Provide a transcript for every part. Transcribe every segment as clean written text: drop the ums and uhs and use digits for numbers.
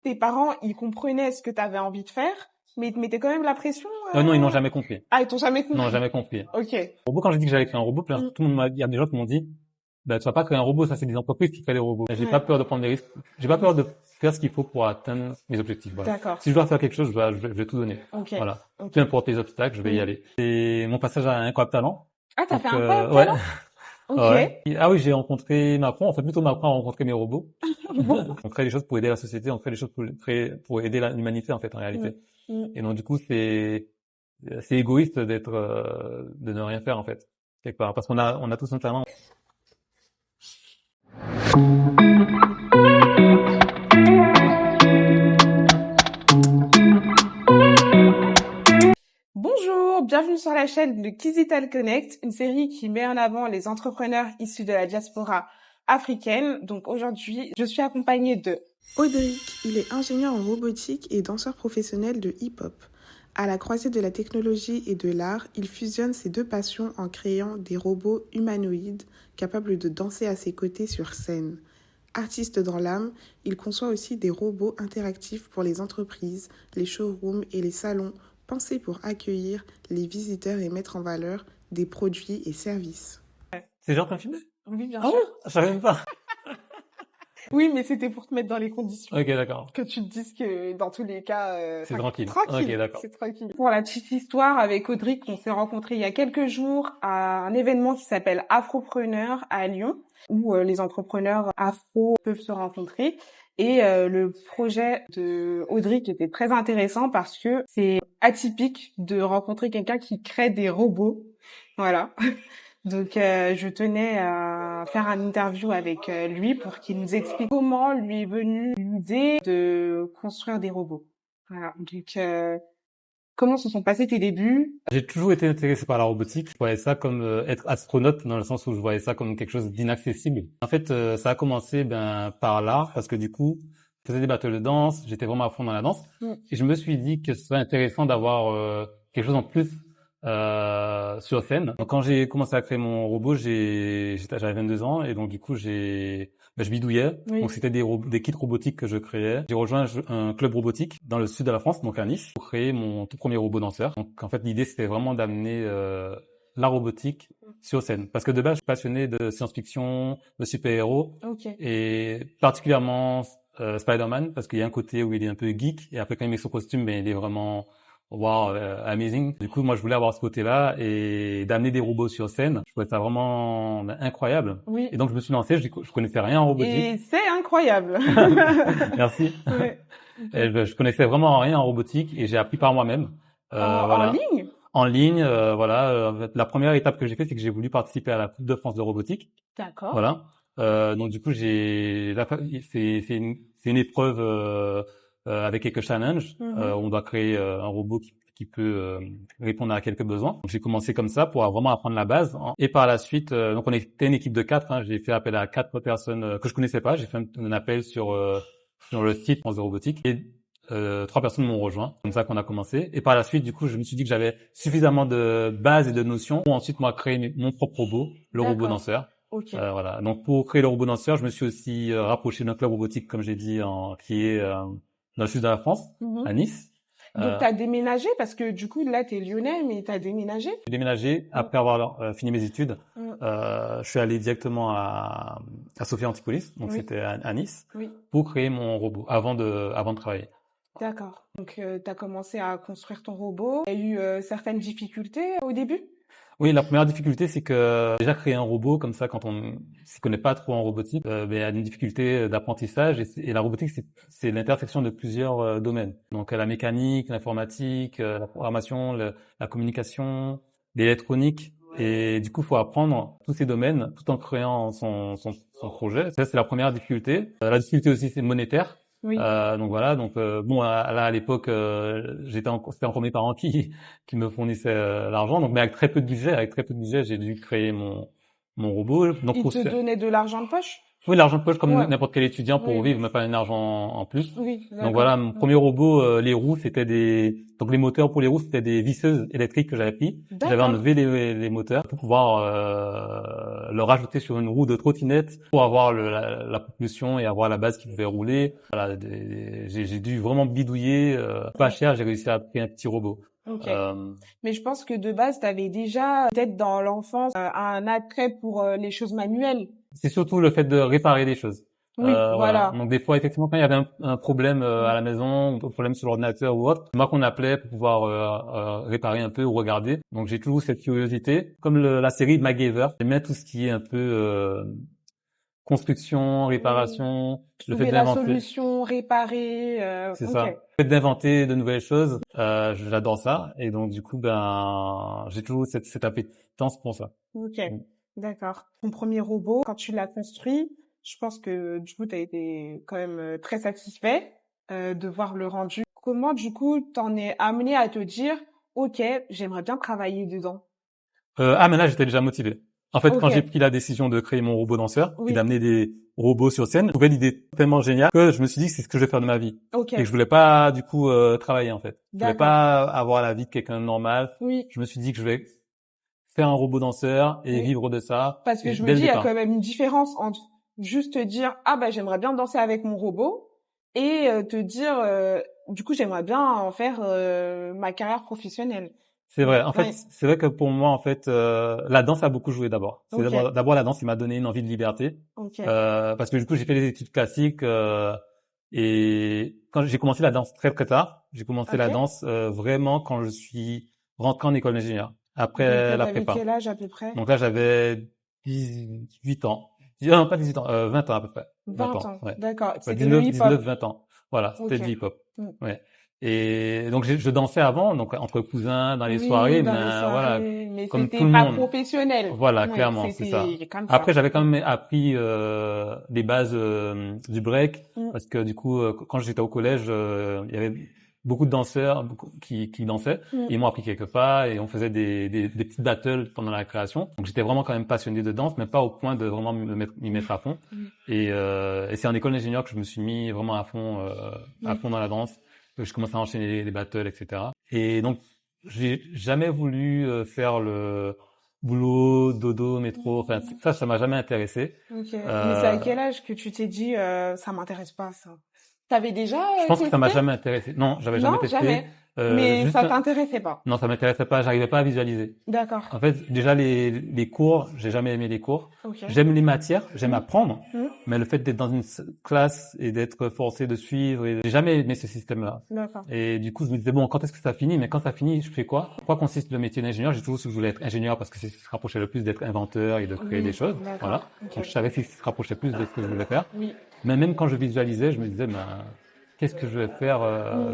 tes parents, ils comprenaient ce que tu avais envie de faire, mais ils te mettaient quand même la pression? Non, ils n'ont jamais compris. Ah, ils t'ont jamais Non, compris. jamais compris. Ok. Robot, quand j'ai dit que j'allais créer un robot, Mm. tout le monde il y a des gens qui m'ont dit, bah, tu vas pas créer un robot, ça c'est des entreprises qui créent des robots. J'ai Ouais. pas peur de prendre des risques. J'ai pas peur de faire ce qu'il faut pour atteindre mes objectifs. Voilà. D'accord. Si je dois faire quelque chose, je vais tout donner. Ok. Voilà. Ok. Peu importe les obstacles, je vais y Mm. aller. C'est mon passage à Incroyable Talent. Ah, t'as fait un Ouais. talent? Ok. Ouais. Ah oui, j'ai rencontré Macron. En fait, plutôt Macron a rencontré mes robots. On crée des choses pour aider la société, on crée des choses pour aider l'humanité, en fait, en réalité. Mm. Et donc, du coup, c'est égoïste de ne rien faire, en fait. Quelque part. Parce qu'on a tous un talent. Bonjour, bienvenue sur la chaîne de Kizital Connect, une série qui met en avant les entrepreneurs issus de la diaspora africaine. Donc aujourd'hui, je suis accompagnée de Audric. Il est ingénieur en robotique et danseur professionnel de hip-hop. À la croisée de la technologie et de l'art, il fusionne ses deux passions en créant des robots humanoïdes capables de danser à ses côtés sur scène. Artiste dans l'âme, il conçoit aussi des robots interactifs pour les entreprises, les showrooms et les salons, pensés pour accueillir les visiteurs et mettre en valeur des produits et services. C'est genre t'as filmé? Oui, bien Ah sûr. ouais? Je savais même pas. Oui, mais c'était pour te mettre dans les conditions. Ok, d'accord. Que tu te dises que dans tous les cas, C'est tranquille. Tranquille. Ok, d'accord. C'est tranquille. Pour la petite histoire, avec Audric, on s'est rencontrés il y a quelques jours à un événement qui s'appelle Afropreneur à Lyon, où les entrepreneurs afro peuvent se rencontrer. Et le projet de Audric était très intéressant parce que c'est atypique de rencontrer quelqu'un qui crée des robots. Voilà. Donc, je tenais à faire un interview avec lui pour qu'il nous explique comment lui est venue l'idée de construire des robots. Voilà. Donc, comment se sont passés tes débuts? J'ai toujours été intéressé par la robotique. Je voyais ça comme être astronaute, dans le sens où je voyais ça comme quelque chose d'inaccessible. En fait, ça a commencé par l'art, parce que du coup, je faisais des battles de danse, j'étais vraiment à fond dans la danse, et je me suis dit que ce serait intéressant d'avoir quelque chose en plus sur scène. Donc quand j'ai commencé à créer mon robot, j'avais 22 ans, et donc du coup je bidouillais. Oui. Donc c'était des kits robotiques que je créais. J'ai rejoint un club robotique dans le sud de la France, donc à Nice, pour créer mon tout premier robot danseur. Donc en fait l'idée c'était vraiment d'amener la robotique sur scène, parce que de base je suis passionné de science-fiction, de super-héros, et particulièrement Spider-Man, parce qu'il y a un côté où il est un peu geek, et après quand il met son costume, il est vraiment wow, amazing. Du coup, moi, je voulais avoir ce côté-là et d'amener des robots sur scène. Je trouvais ça vraiment incroyable. Oui. Et donc, je me suis lancé. Je connaissais rien en robotique. Et c'est incroyable. Merci. Ouais. Et je connaissais vraiment rien en robotique et j'ai appris par moi-même. En ligne? En ligne, voilà. La première étape que j'ai fait, c'est que j'ai voulu participer à la Coupe de France de robotique. D'accord. Voilà. Donc du coup, c'est une épreuve avec quelques challenges. On doit créer un robot qui peut répondre à quelques besoins. Donc, j'ai commencé comme ça pour vraiment apprendre la base. Et par la suite, donc on était une équipe de 4. Hein, j'ai fait appel à 4 personnes que je connaissais pas. J'ai fait un appel sur le site France de robotique et 3 personnes m'ont rejoint. Comme ça qu'on a commencé. Et par la suite, du coup, je me suis dit que j'avais suffisamment de bases et de notions pour ensuite moi créer mon propre robot, le robot danseur. Okay. Voilà. Donc pour créer le robot danseur, je me suis aussi rapproché d'un club robotique, comme j'ai dit, qui est dans le sud de la France, à Nice. Donc t'as déménagé parce que du coup là t'es lyonnais, mais t'as déménagé? J'ai déménagé après avoir fini mes études. Je suis allé directement à Sophia Antipolis, donc c'était à Nice, pour créer mon robot avant de travailler. D'accord. Donc t'as commencé à construire ton robot. Il y a eu certaines difficultés au début? Oui, la première difficulté, c'est que déjà créer un robot comme ça, quand on s'y connaît pas trop en robotique, il y a une difficulté d'apprentissage et la robotique, c'est l'intersection de plusieurs domaines. Donc la mécanique, l'informatique, la programmation, la communication, l'électronique. Et du coup, il faut apprendre tous ces domaines tout en créant son projet. Ça, c'est la première difficulté. La difficulté aussi, c'est monétaire. Oui. Donc voilà, bon là à l'époque c'était encore mes parents qui me fournissaient l'argent, donc mais avec très peu de budget, j'ai dû créer mon robot. Donc ils te donnaient de l'argent de poche? Oui, l'argent de poche comme Ouais. n'importe quel étudiant pour Oui. vivre, mais pas un argent en plus. Oui, Donc d'accord. voilà, mon premier robot, les roues, donc les moteurs pour les roues, c'était des visseuses électriques que j'avais pris. J'avais D'accord. enlevé les moteurs pour pouvoir le rajouter sur une roue de trottinette pour avoir la propulsion et avoir la base qui pouvait rouler. Voilà, j'ai dû vraiment bidouiller, pas cher, j'ai réussi à créer un petit robot. Ok. Euh, Mais je pense que de base, tu avais déjà, peut-être dans l'enfance, un attrait pour les choses manuelles. c'est surtout le fait de réparer des choses. Oui, Voilà. voilà. Donc des fois, effectivement, quand il y avait un problème à la Mm. maison, ou un problème sur l'ordinateur ou autre, c'est moi qu'on appelait pour pouvoir réparer un peu ou regarder. Donc j'ai toujours cette curiosité. Comme la série MacGyver, j'aime bien tout ce qui est un peu construction, Oui. réparation, le fait Trouver la d'inventer. solution, réparer. C'est Ok. ça. Le fait d'inventer de nouvelles choses, j'adore ça. Et donc du coup, ben, j'ai toujours cette appétence pour ça. Ok. Mm. D'accord. Ton premier robot, quand tu l'as construit, je pense que du coup, tu as été quand même très satisfait de voir le rendu. Comment, du coup, t'en es amené à te dire, ok, j'aimerais bien travailler dedans. Mais là, j'étais déjà motivé. En fait, Ok. quand j'ai pris la décision de créer mon robot danseur et Oui. d'amener des robots sur scène, je trouvais l'idée tellement géniale que je me suis dit que c'est ce que je vais faire de ma vie. Ok. Et que je voulais pas, du coup, travailler, en fait. Je voulais D'accord. pas avoir la vie de quelqu'un de normal. Oui. Je me suis dit que je vais faire un robot danseur et Oui. vivre de ça Parce que je me dès le dis, il y a départ. quand même une différence entre juste te dire, ah bah j'aimerais bien danser avec mon robot, et te dire, du coup j'aimerais bien en faire ma carrière professionnelle. C'est vrai. En fait, Ouais. c'est vrai que pour moi, en fait, la danse a beaucoup joué d'abord. C'est Ok. d'abord la danse qui m'a donné une envie de liberté. Ok. Parce que du coup, j'ai fait des études classiques et quand j'ai commencé la danse très très tard, j'ai commencé Ok. la danse vraiment quand je suis rentré en école d'ingénieur Donc après là, la t'avais prépa. quel âge à peu près? Donc là, j'avais 18 ans. Non, pas 18 ans, 20 ans à peu près. 20 20 ans, ans. ouais. D'accord. Ouais, C'était le 19, hip-hop. 19, 20 ans. Voilà, c'était Ok. du hip-hop. Mm. Ouais. Et donc je dansais avant, donc entre cousins, dans les Oui, soirées, dans les mais voilà, soirées, mais comme tout c'était le pas monde. professionnel. Voilà, Oui, clairement, c'est ça. c'était comme Après, ça. j'avais quand même appris les bases du break, Mm. parce que du coup, quand j'étais au collège, il y avait beaucoup de danseurs qui dansaient. Mm. Ils m'ont appris quelques pas et on faisait des petites battles pendant la création. Donc j'étais vraiment quand même passionné de danse, mais pas au point de vraiment m'y mettre à fond. Mm. Et c'est en école d'ingénieur que je me suis mis vraiment à Mm. fond dans la danse. Que je commençais à enchaîner les battles, etc. Et donc j'ai jamais voulu faire le boulot, dodo, métro. Enfin ça m'a jamais intéressé. Ok. Mais c'est à Euh, quel âge que tu t'es dit, ça m'intéresse pas, ça? T'avais déjà je pense que ça m'a testé? jamais intéressé. Non, j'avais Non, jamais testé. jamais. Mais Juste ça t'intéressait pas. non, ça m'intéressait pas. J'arrivais pas à visualiser. D'accord. En fait, déjà les cours, j'ai jamais aimé les cours. Ok. J'aime les matières, j'aime Mm. apprendre, Mm. mais le fait d'être dans une classe et d'être forcé de suivre, j'ai jamais aimé ce système-là. D'accord. Et du coup, je me disais bon, quand est-ce que ça finit? Mais quand ça finit, je fais quoi? En quoi consiste le métier d'ingénieur? J'ai toujours su que je voulais être ingénieur parce que c'est ce qui se rapprochait le plus d'être inventeur et de créer des Oui. choses. D'accord. Voilà. Ok. Donc je savais ce qui se rapprochait plus de ce que je voulais faire. Oui. Mais même quand je visualisais, je me disais ben qu'est-ce que je vais faire?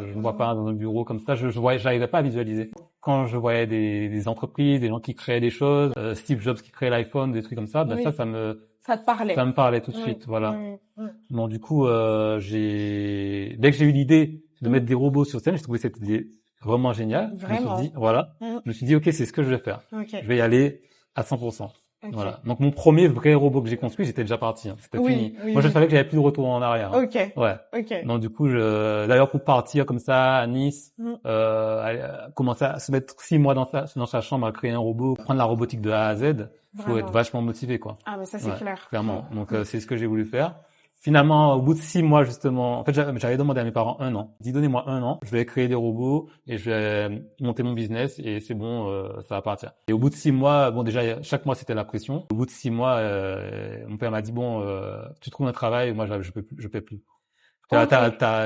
Je ne vois pas dans un bureau comme ça. J'arrivais pas à visualiser. Quand je voyais des entreprises, des gens qui créaient des choses, Steve Jobs qui créait l'iPhone, des trucs comme ça, ben Oui. ça Ça te parlait. me parlait tout de Oui. suite. Voilà. Oui. Oui. Donc du coup, dès que j'ai eu l'idée de mettre des robots sur scène, j'ai trouvé cette idée vraiment géniale. Je me Vraiment. suis dit, voilà, Mm. je me suis dit, ok, c'est ce que je vais faire. Ok. Je vais y aller à 100%. Ok. Voilà. Donc mon premier vrai robot que j'ai construit, j'étais déjà parti. Hein. C'était Oui. fini. Oui. Moi, je Oui. savais que j'avais plus de retour en arrière. Hein. Ok. Ouais. Ok. Donc du coup, d'ailleurs pour partir comme ça à Nice, Mm. commencer à se mettre 6 mois dans sa chambre à créer un robot, prendre la robotique de A à Z, faut Vraiment. être vachement motivé quoi. Ah, mais ça, c'est Ouais, clair. clairement. Mm. Donc c'est ce que j'ai voulu faire. Finalement, au bout de 6 mois justement, en fait j'avais demandé à mes parents 1 an. J'ai dit donnez-moi 1 an, je vais créer des robots et je vais monter mon business et c'est bon, ça va partir. Et au bout de 6 mois, bon déjà chaque mois c'était la pression. Au bout de 6 mois, mon père m'a dit bon, tu trouves un travail, moi je peux plus. Ok.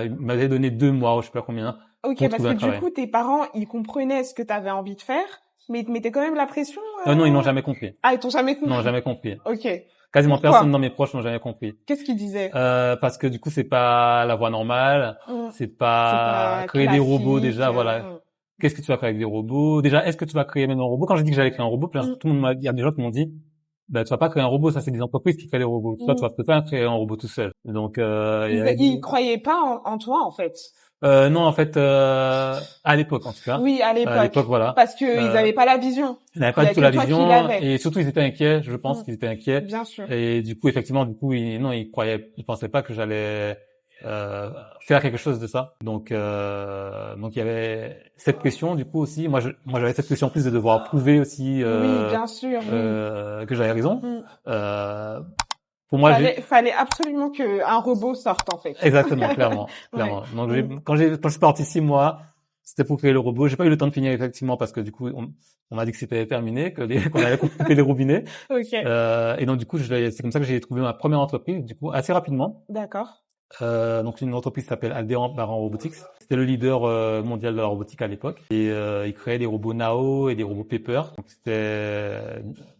Il m'avait donné 2 mois, je sais pas combien, Ok, pour parce trouver que un du travail. coup, tes parents, ils comprenaient ce que tu avais envie de faire, mais ils te mettaient quand même la pression. Non, ils n'ont jamais compris. Ah, ils t'ont jamais Non, compris. jamais compris. Ok. Quasiment Pourquoi? personne dans mes proches n'ont jamais compris. Qu'est-ce qu'ils disaient? Parce que du coup, c'est pas la voie normale, Mm. c'est C'est pas pas créer des robots classique. déjà, voilà. Qu'est-ce que tu vas faire avec des robots? Déjà, est-ce que tu vas créer même un robot? Quand j'ai dit que j'allais créer un robot, tout le monde il y a des gens qui m'ont dit, bah, tu vas pas créer un robot, ça c'est des entreprises qui créent des robots. Toi, tu vas peut pas créer un robot tout seul. Donc, Ils croyaient pas en toi, en fait. non, en fait, à l'époque, en tout cas. Oui, à À l'époque. l'époque, voilà. Parce que ils avaient pas la vision. Ils n'avaient Il pas y du a tout la que toi qui vision l'avais. et surtout ils étaient inquiets. Je pense qu'ils étaient inquiets. Bien sûr. Et du coup, effectivement, ils pensaient pas que j'allais faire quelque chose de ça. Donc il y avait cette pression. Du coup aussi, moi j'avais cette pression en plus de devoir prouver aussi Oui, bien sûr. que j'avais raison. Mm. Pour moi, Fallait absolument que un robot sorte, en fait. exactement, clairement. Ouais. Donc quand je suis parti 6 mois, c'était pour créer le robot. J'ai pas eu le temps de finir effectivement parce que du coup on m'a dit que c'était terminé, qu'on allait couper les robinets. Ok. Et donc du coup c'est comme ça que j'ai trouvé ma première entreprise, du coup assez rapidement. D'accord. Donc une entreprise qui s'appelle Alderan Robotics. C'était le leader mondial de la robotique à l'époque. Et il créait des robots Nao et des robots Pepper. Donc c'était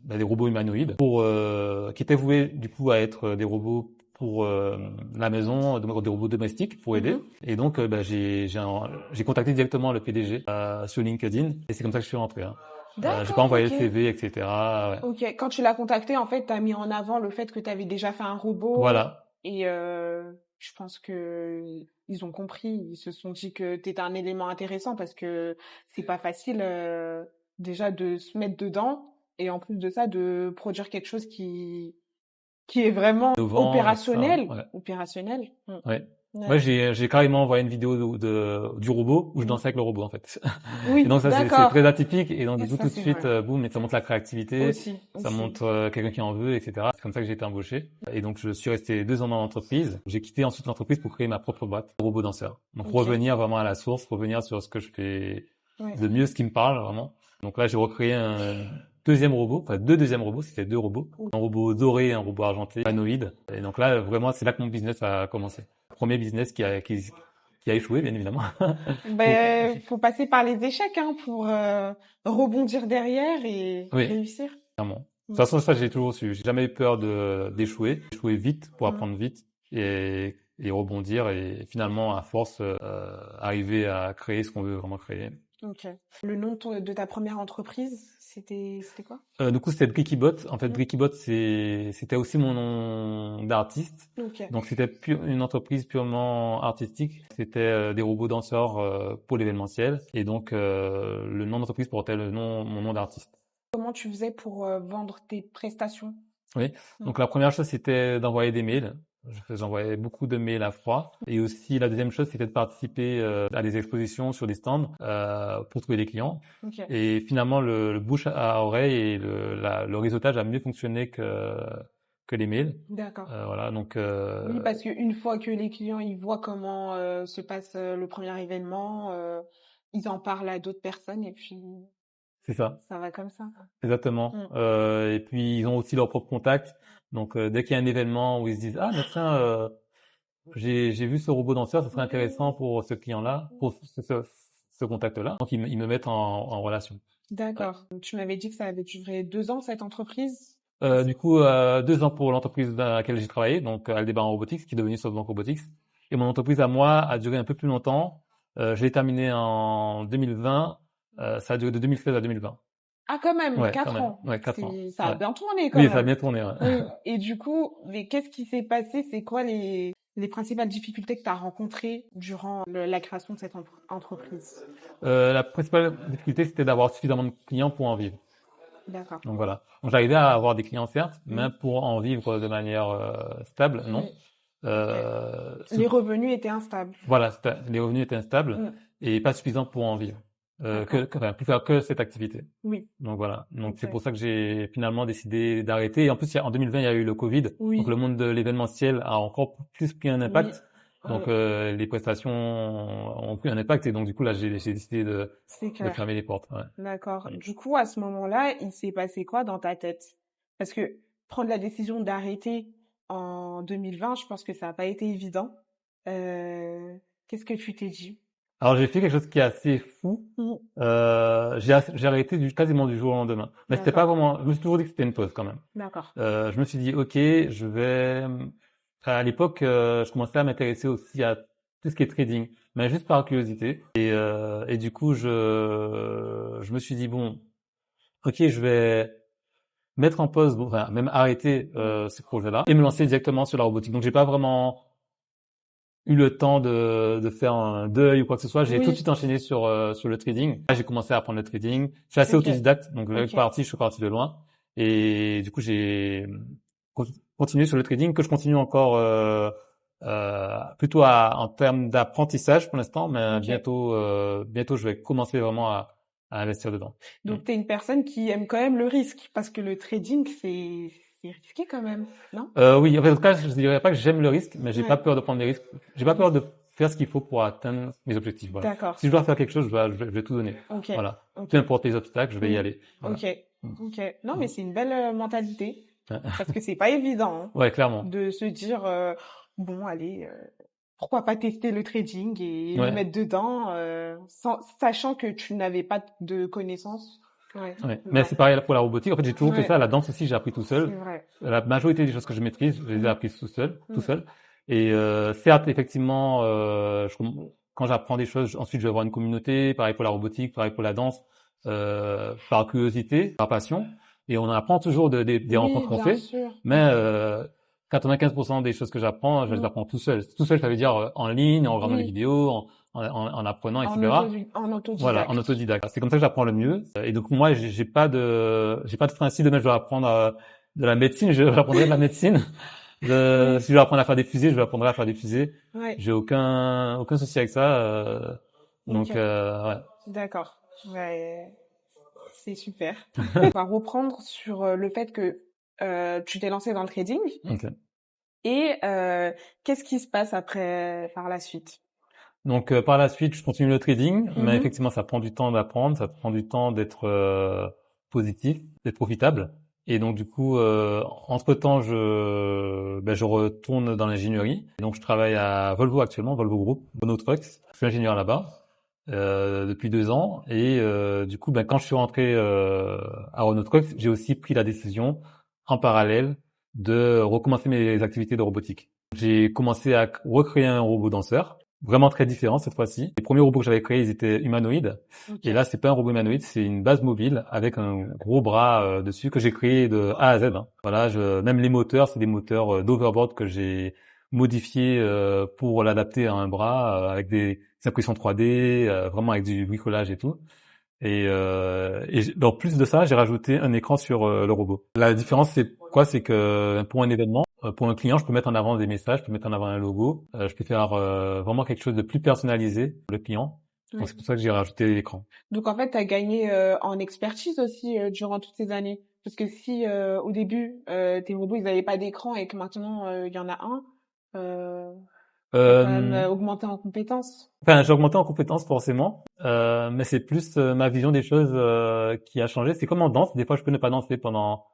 des robots humanoïdes qui étaient voués du coup à être des robots pour la maison, des robots domestiques pour aider. Et donc j'ai contacté directement le PDG sur LinkedIn et c'est comme ça que je suis rentré. J'ai pas envoyé le CV, etc. Ouais. Ok. Quand tu l'as contacté, en fait, t'as mis en avant le fait que tu avais déjà fait un robot. Voilà. Et je pense que ils ont compris, ils se sont dit que t'étais un élément intéressant parce que c'est pas facile déjà de se mettre dedans et en plus de ça de produire quelque chose qui est vraiment Devant, opérationnel, ça, ouais. opérationnel. Ouais. Ouais, j'ai carrément envoyé une vidéo du robot où je dansais avec le robot en fait. Oui, et donc ça c'est très atypique et donc du coup ça, tout de c'est suite vrai. boum, et ça montre la créativité, Aussi. ça montre quelqu'un qui en veut, etc. C'est comme ça que j'ai été embauché et donc je suis resté 2 ans dans l'entreprise. J'ai quitté ensuite l'entreprise pour créer ma propre boîte, robot danseur. Donc revenir vraiment à la source, revenir sur ce que je fais de mieux, ce qui me parle vraiment. Donc là j'ai recréé un deuxième robot, enfin 2 deuxièmes robots, c'était 2 robots, un robot doré et un robot argenté, humanoïde. Et donc là vraiment c'est là que mon business a commencé. Premier business qui a échoué, bien évidemment. Ben, faut passer par les échecs hein, pour rebondir derrière et réussir. Clairement. De toute façon, ça, j'ai toujours su. J'ai jamais eu peur d'échouer. Échouer vite pour apprendre vite et rebondir et finalement, à force, arriver à créer ce qu'on veut vraiment créer. Ok. Le nom de ta première entreprise, c'était quoi? Du coup, c'était Brickybot. En fait, Brickybot, c'était aussi mon nom d'artiste. Okay. Donc, c'était une entreprise purement artistique. C'était des robots danseurs pour l'événementiel. Et donc, le nom d'entreprise portait mon nom d'artiste. Comment tu faisais pour vendre tes prestations? Oui. Donc, la première chose, c'était d'envoyer des mails. J'envoyais beaucoup de mails à froid. Et aussi, la deuxième chose, c'était de participer à des expositions sur des stands pour trouver des clients. Okay. Et finalement, le bouche à oreille et le réseautage a mieux fonctionné que les mails. D'accord. Voilà, donc. Oui, parce qu'une fois que les clients ils voient comment se passe le premier événement, ils en parlent à d'autres personnes et puis. C'est ça. Ça va comme ça. Exactement. Et puis ils ont aussi leurs propres contacts. Donc dès qu'il y a un événement où ils se disent ah mais tiens j'ai vu ce robot danseur, ça serait intéressant pour ce client-là, pour ce contact-là. Donc ils me mettent en relation. D'accord. Ouais. Tu m'avais dit que ça avait duré 2 ans cette entreprise. Du coup 2 ans pour l'entreprise dans laquelle j'ai travaillé, donc Aldebaran Robotics, qui est devenue SoftBank Robotics. Et mon entreprise à moi a duré un peu plus longtemps. Je l'ai terminé en 2020. Ça a duré de 2016 à 2020. Ah, quand même, ouais, 4 ans. Ouais, 4 ans. Ça a bien tourné, quand même. Oui, ça a bien tourné, ouais. Oui. Et du coup, mais qu'est-ce qui s'est passé? C'est quoi les principales difficultés que tu as rencontrées durant la création de cette entreprise? La principale difficulté, c'était d'avoir suffisamment de clients pour en vivre. D'accord. Donc voilà. Donc j'arrivais à avoir des clients, certes, mais pour en vivre de manière stable, non. Les revenus étaient instables. Voilà, les revenus étaient instables et pas suffisants pour en vivre. Pour faire que cette activité. Oui. Donc voilà. Donc c'est pour ça que j'ai finalement décidé d'arrêter. Et en plus, en 2020, il y a eu le Covid. Oui. Donc le monde de l'événementiel a encore plus pris un impact. Oui. Donc les prestations ont pris un impact et donc du coup là j'ai décidé de fermer les portes. Ouais. D'accord. Du coup à ce moment-là, il s'est passé quoi dans ta tête? Parce que prendre la décision d'arrêter en 2020, je pense que ça n'a pas été évident. Qu'est-ce que tu t'es dit? Alors j'ai fait quelque chose qui est assez fou. J'ai arrêté quasiment du jour au lendemain. Mais c'était pas vraiment. Je me suis toujours dit que c'était une pause quand même. D'accord. Je me suis dit ok, je vais. À l'époque, je commençais à m'intéresser aussi à tout ce qui est trading, mais juste par curiosité. Et du coup, je me suis dit bon, ok, je vais mettre en pause, enfin, même arrêter ce projet-là et me lancer directement sur la robotique. Donc j'ai pas vraiment eu le temps de faire un deuil ou quoi que ce soit. J'ai tout de suite enchaîné sur le trading. Là, j'ai commencé à apprendre le trading. Je suis assez autodidacte, donc là, je suis parti de loin. Et du coup, j'ai continué sur le trading, que je continue encore plutôt en termes d'apprentissage pour l'instant, mais bientôt, je vais commencer vraiment à investir dedans. Donc, t'es une personne qui aime quand même le risque, parce que le trading, c'est risqué quand même, non? Oui, en fait, en tout cas, je dirais pas que j'aime le risque, mais j'ai pas peur de prendre des risques. J'ai pas peur de faire ce qu'il faut pour atteindre mes objectifs. Voilà. D'accord. Si je dois faire quelque chose, je vais tout donner. Voilà. Peu importe les obstacles, je vais y aller. Voilà. Ok. Non, mais c'est une belle mentalité, parce que c'est pas évident, hein, ouais, clairement. de se dire, bon, allez, pourquoi pas tester le trading et me mettre dedans, sachant que tu n'avais pas de connaissances. Mais c'est pareil pour la robotique. En fait, j'ai toujours fait ça. La danse aussi, j'ai appris tout seul. C'est vrai. La majorité des choses que je maîtrise, je les ai apprises tout seul. Et certes, effectivement, quand j'apprends des choses, ensuite je vais avoir une communauté. Pareil pour la robotique, pareil pour la danse, par curiosité, par passion. Et on apprend toujours des rencontres qu'on fait. Sûr. Mais 95% des choses que j'apprends, je les apprends tout seul. Tout seul, ça veut dire en ligne, en regardant des vidéos, en apprenant, etc. En autodidacte. Voilà, en autodidacte. C'est comme ça que j'apprends le mieux. Et donc moi, j'ai pas de principe de même. Je dois apprendre de la médecine, je vais apprendre de la médecine. Si je dois apprendre à faire des fusées, je vais apprendre à faire des fusées. J'ai aucun souci avec ça. Donc ouais. D'accord. Ouais. C'est super. On va reprendre sur le fait que tu t'es lancé dans le trading. Et qu'est-ce qui se passe après, par la suite? Donc par la suite, je continue le trading, mais effectivement, ça prend du temps d'apprendre, ça prend du temps d'être positif, d'être profitable. Et donc du coup, entre-temps, je retourne dans l'ingénierie. Et donc je travaille à Volvo actuellement, Volvo Group, Renault Trucks. Je suis ingénieur là-bas depuis 2 ans. Et du coup, quand je suis rentré à Renault Trucks, j'ai aussi pris la décision en parallèle de recommencer mes activités de robotique. J'ai commencé à recréer un robot danseur, vraiment très différent cette fois-ci. Les premiers robots que j'avais créés, ils étaient humanoïdes. Et là, c'est pas un robot humanoïde, c'est une base mobile avec un gros bras dessus que j'ai créé de A à Z. Voilà, même les moteurs, c'est des moteurs d'overboard que j'ai modifiés pour l'adapter à un bras avec des impressions 3D, vraiment avec du bricolage et tout. Et en plus de ça, j'ai rajouté un écran sur le robot. La différence, c'est quoi? C'est que pour un événement, pour un client, je peux mettre en avant des messages, je peux mettre en avant un logo, je peux faire vraiment quelque chose de plus personnalisé pour le client. Donc c'est pour ça que j'ai rajouté l'écran. Donc en fait, tu as gagné en expertise aussi durant toutes ces années. Parce que si au début, tes robots, ils n'avaient pas d'écran et que maintenant, il y en a un, t'as quand même augmenté en compétences. Enfin, j'ai augmenté en compétences forcément, mais c'est plus ma vision des choses qui a changé. C'est comme en danse. Des fois, je peux ne pas danser pendant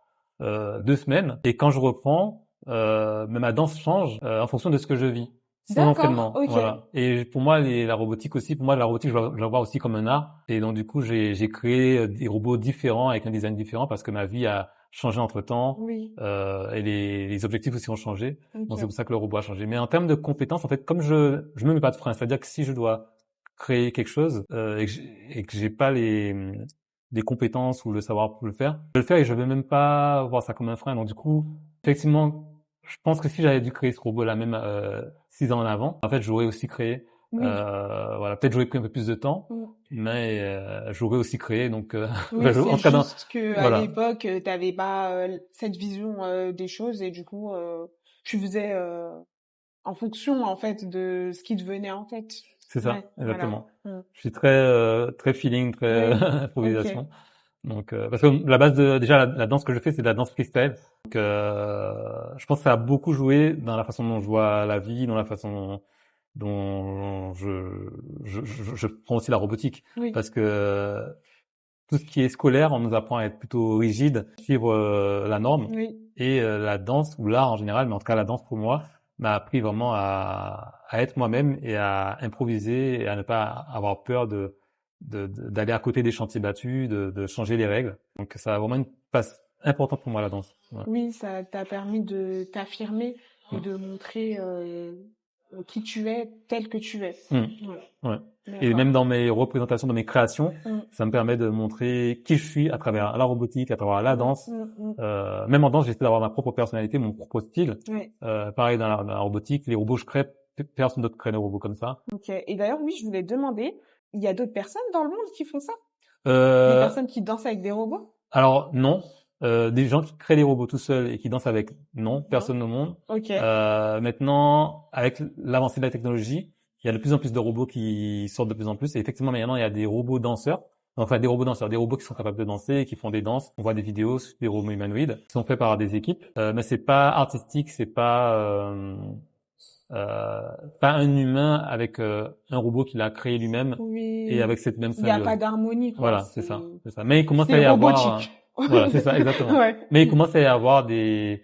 2 semaines, et quand je reprends, mais ma danse change en fonction de ce que je vis. Sans entraînement, voilà. Et pour moi, la robotique aussi. Pour moi, la robotique, je la vois aussi comme un art. Et donc, du coup, j'ai créé des robots différents avec un design différent parce que ma vie a changé entre temps. Et les objectifs aussi ont changé. Donc, c'est pour ça que le robot a changé. Mais en termes de compétences, en fait, comme je me mets pas de frein, c'est-à-dire que si je dois créer quelque chose et que j'ai pas des compétences ou le savoir pour le faire, je vais le faire et je vais même pas voir ça comme un frein. Donc, du coup, effectivement, je pense que si j'avais dû créer ce robot-là même 6 ans en avant, en fait, j'aurais aussi créé. Voilà, peut-être j'aurais pris un peu plus de temps, mais j'aurais aussi créé. Donc, c'est juste que à l'époque, t'avais pas cette vision des choses et du coup, tu faisais en fonction en fait de ce qui te venait en tête. C'est ça, exactement. Voilà. Je suis très feeling, très improvisation. Donc, parce que la base déjà la danse que je fais, c'est de la danse freestyle. Donc, je pense que ça a beaucoup joué dans la façon dont je vois la vie, dans la façon dont je prends aussi la robotique. Parce que tout ce qui est scolaire, on nous apprend à être plutôt rigide, suivre la norme. Et la danse ou l'art en général, mais en tout cas la danse pour moi, m'a appris vraiment à être moi-même et à improviser et à ne pas avoir peur d'aller à côté des chantiers battus, de changer les règles. Donc ça a vraiment une place importante pour moi, la danse. Ouais. Oui, ça t'a permis de t'affirmer et de montrer qui tu es, tel que tu es. Ouais. Ouais. Et même dans mes représentations, dans mes créations, Mm. ça me permet de montrer qui je suis à travers la robotique, à travers la danse. Même en danse, j'essaie d'avoir ma propre personnalité, mon propre style. Ouais. Pareil dans la robotique, les robots, je crée, personne d'autre crée des robots comme ça. Ok. Et d'ailleurs, oui, je voulais te demander, il y a d'autres personnes dans le monde qui font ça? Des Euh, personnes qui dansent avec des robots? alors non, des gens qui créent des robots tout seuls et qui dansent avec, non, personne au monde. Ok. Maintenant, avec l'avancée de la technologie, il y a de plus en plus de robots qui sortent de plus en plus. Et effectivement, maintenant, il y a des robots danseurs. Enfin, des robots danseurs, des robots qui sont capables de danser et qui font des danses. On voit des vidéos sur des robots humanoïdes qui sont faits par des équipes. Mais c'est pas artistique, c'est pas un humain avec un robot qu'il a créé lui-même Oui. et avec cette même Il n'y a symbiose. pas d'harmonie, quoi. Voilà, c'est ça. Mais il commence à C'est y avoir, robotique. voilà, c'est ça, exactement. Ouais. Mais il commence à y avoir des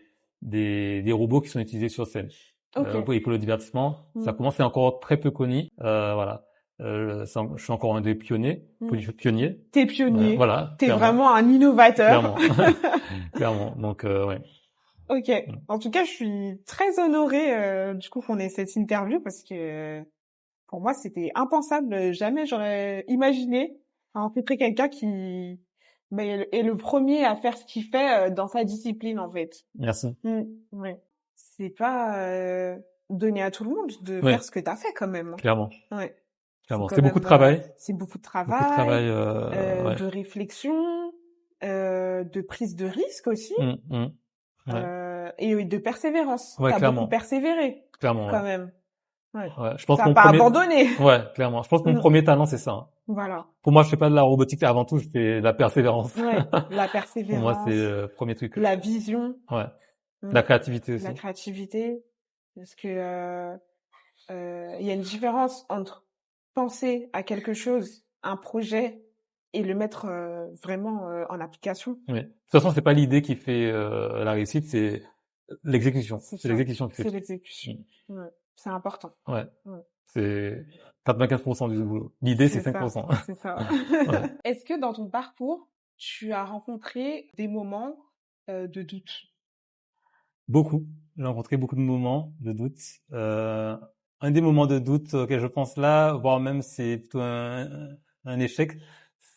robots qui sont utilisés sur scène. Ok. Et pour le divertissement, ça Mm. commence, c'est encore très peu connu. Voilà. Je suis encore un des pionniers. T'es pionnier. Voilà. T'es clairement. vraiment un innovateur. Clairement. Clairement. Donc, ouais. Ok. En tout cas, je suis très honorée du coup qu'on ait cette interview parce que pour moi, c'était impensable. Jamais j'aurais imaginé rencontrer quelqu'un qui est le premier à faire ce qu'il fait dans sa discipline, en fait. Merci. Ouais. C'est pas donné à tout le monde de Ouais. faire ce que t'as fait quand même. Clairement. Ouais. Clairement. quand C'est beaucoup même, de travail. C'est beaucoup de travail. Beaucoup de travail, ouais. De réflexion, de prise de risque aussi. Ouais. Et de persévérance. Ouais, T'as clairement. beaucoup persévéré. Clairement, Quand ouais. même. Ouais. Ouais. Je pense T'as que mon pas premier... abandonné. Ouais, clairement. Je pense que mon premier talent, c'est ça. Voilà. Pour moi, je fais pas de la robotique avant tout, je fais de la persévérance. Ouais. La persévérance. Pour moi, c'est le premier truc. La vision. Ouais. La créativité aussi. La créativité. Parce que il y a une différence entre penser à quelque chose, un projet, et le mettre vraiment en application. Oui. De toute façon, c'est pas l'idée qui fait la réussite, c'est l'exécution. C'est l'exécution qui fait. C'est l'exécution. Ouais. C'est important. Ouais. C'est 95% du boulot. L'idée, c'est 5%. C'est ça. Ouais. Est-ce que dans ton parcours, tu as rencontré des moments de doute? Beaucoup. J'ai rencontré beaucoup de moments de doute. Un des moments de doute auxquels je pense là, voire même c'est plutôt un échec,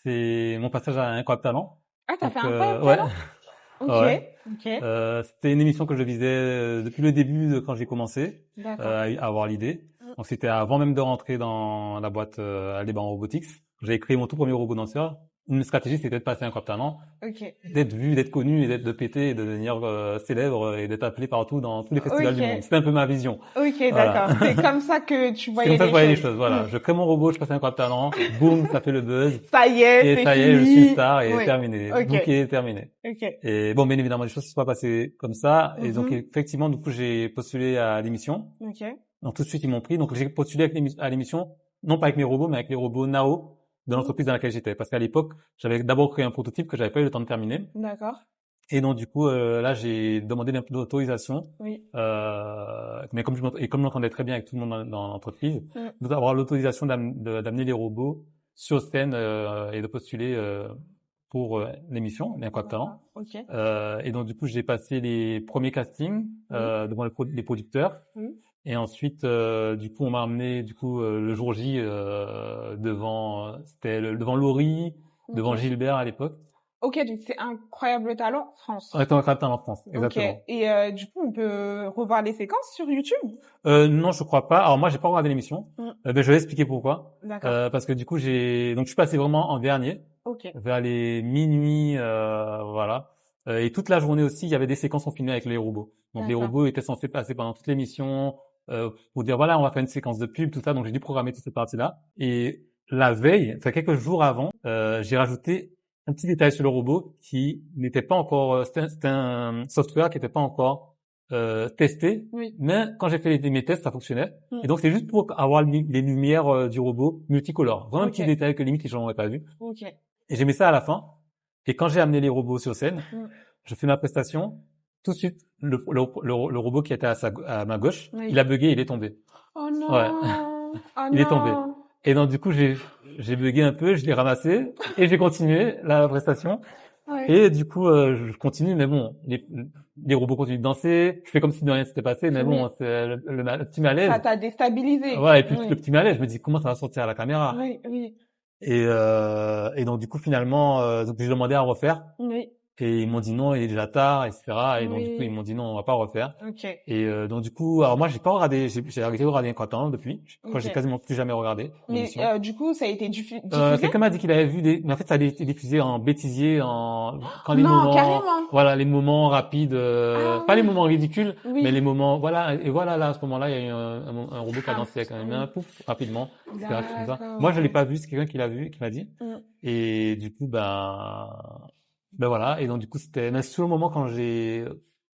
c'est mon passage à Incroyable Talent. Ah, t'as fait Incroyable ouais. Talent? Ok. Ouais. Ok. C'était une émission que je visais depuis le début de quand j'ai commencé D'accord. à avoir l'idée. Donc c'était avant même de rentrer dans la boîte Aldebaran Robotics. J'avais créé mon tout premier robot danseur. Une stratégie, c'était de passer Incroyable Talent, Ok. d'être vu, d'être connu, et d'être de péter, et de devenir célèbre et d'être appelé partout dans tous les festivals du monde. C'était un peu ma vision. Ok, Voilà. d'accord. C'est comme ça que tu voyais C'est comme ça que je voyais les choses. choses. Voilà. Je crée mon robot, je passe Incroyable Talent, boum, ça fait le buzz. Ça y est, Et c'est ça y fini. est, je suis star et Oui. terminé. Ok. Bouquet, terminé. Ok. Et bon, bien évidemment, les choses ne sont pas passées comme ça. Et donc, effectivement, du coup, j'ai postulé à l'émission. Ok. Donc, tout de suite, ils m'ont pris. Donc, j'ai postulé à l'émission, non pas avec mes robots, mais avec les robots Nao de l'entreprise dans laquelle j'étais. Parce qu'à l'époque, j'avais d'abord créé un prototype que j'avais pas eu le temps de terminer. D'accord. Et donc, du coup, là, j'ai demandé l'autorisation. Oui. Mais comme je m'entendais très bien avec tout le monde dans l'entreprise, d'avoir l'autorisation d'amener les robots sur scène et de postuler pour l'émission, l'Incroyable Talent. Ok. Et donc, du coup, j'ai passé les premiers castings devant les producteurs. Et ensuite, du coup, on m'a amené le jour J devant Laurie, devant Gilbert à l'époque. Ok, donc c'est Incroyable Talent France. On était Incroyable Talent France, exactement. Ok. Et du coup, on peut revoir les séquences sur YouTube? Non, je crois pas. Alors moi, j'ai pas regardé l'émission. Je vais expliquer pourquoi. D'accord. Parce que du coup, je suis passé vraiment en dernier. Ok. Vers les minuit, voilà. Et toute la journée aussi, il y avait des séquences qu'on filmait avec les robots. Donc les robots étaient censés passer pendant toute l'émission pour dire voilà, on va faire une séquence de pub, tout ça. Donc j'ai dû programmer toute cette partie-là. Et la veille, enfin quelques jours avant, j'ai rajouté un petit détail sur le robot qui n'était pas encore, c'était un software qui n'était pas encore testé. Oui. Mais quand j'ai fait mes tests, ça fonctionnait. Et donc c'est juste pour avoir les lumières du robot multicolores. Vraiment un petit détail que limite les gens n'auraient pas vu. Ok. Et j'ai mis ça à la fin. Et quand j'ai amené les robots sur scène, je fais ma prestation. Tout de suite, le robot qui était à ma gauche, il a bugué, il est tombé. Oh non. Ouais. Oh il est tombé. Et donc du coup, j'ai bugué un peu, je l'ai ramassé et j'ai continué la prestation. Ouais. Et du coup, je continue, mais bon, les robots continuent de danser. Je fais comme si de rien s'était passé, mais Oui. bon, c'est le petit Ça malaise. t'a déstabilisé. Voilà, et puis le Oui. petit malaise, je me dis comment ça va sortir à la caméra. Oui, oui, Et donc du coup, finalement, donc j'ai demandé à refaire. oui, Et ils m'ont dit non, il est déjà tard, etc. Et donc du coup, ils oui. m'ont dit non, on va pas refaire. Ok, Et donc du coup, alors moi, j'ai pas regardé, j'ai arrêté de regarder Incontent depuis. Je crois que j'ai ok. quasiment plus jamais regardé Mais l'émission. du coup, ça a été diffusé? Quelqu'un m'a dit qu'il avait vu mais en fait, ça a été diffusé en bêtisier, quand les Non, moments, carrément. voilà, les moments rapides, Ah pas les moments ridicules, mais oui. les moments, voilà, et voilà, là, à ce moment-là, il y a eu un robot qui a Ah, dansé avec un oui. humain, pouf, rapidement, etc., comme ça. D'accord, Moi, je l'ai ouais. pas vu, c'est quelqu'un qui l'a vu, qui m'a dit. Mm, Et du coup, ben voilà. Et donc, du coup, c'était, mais sur le moment quand j'ai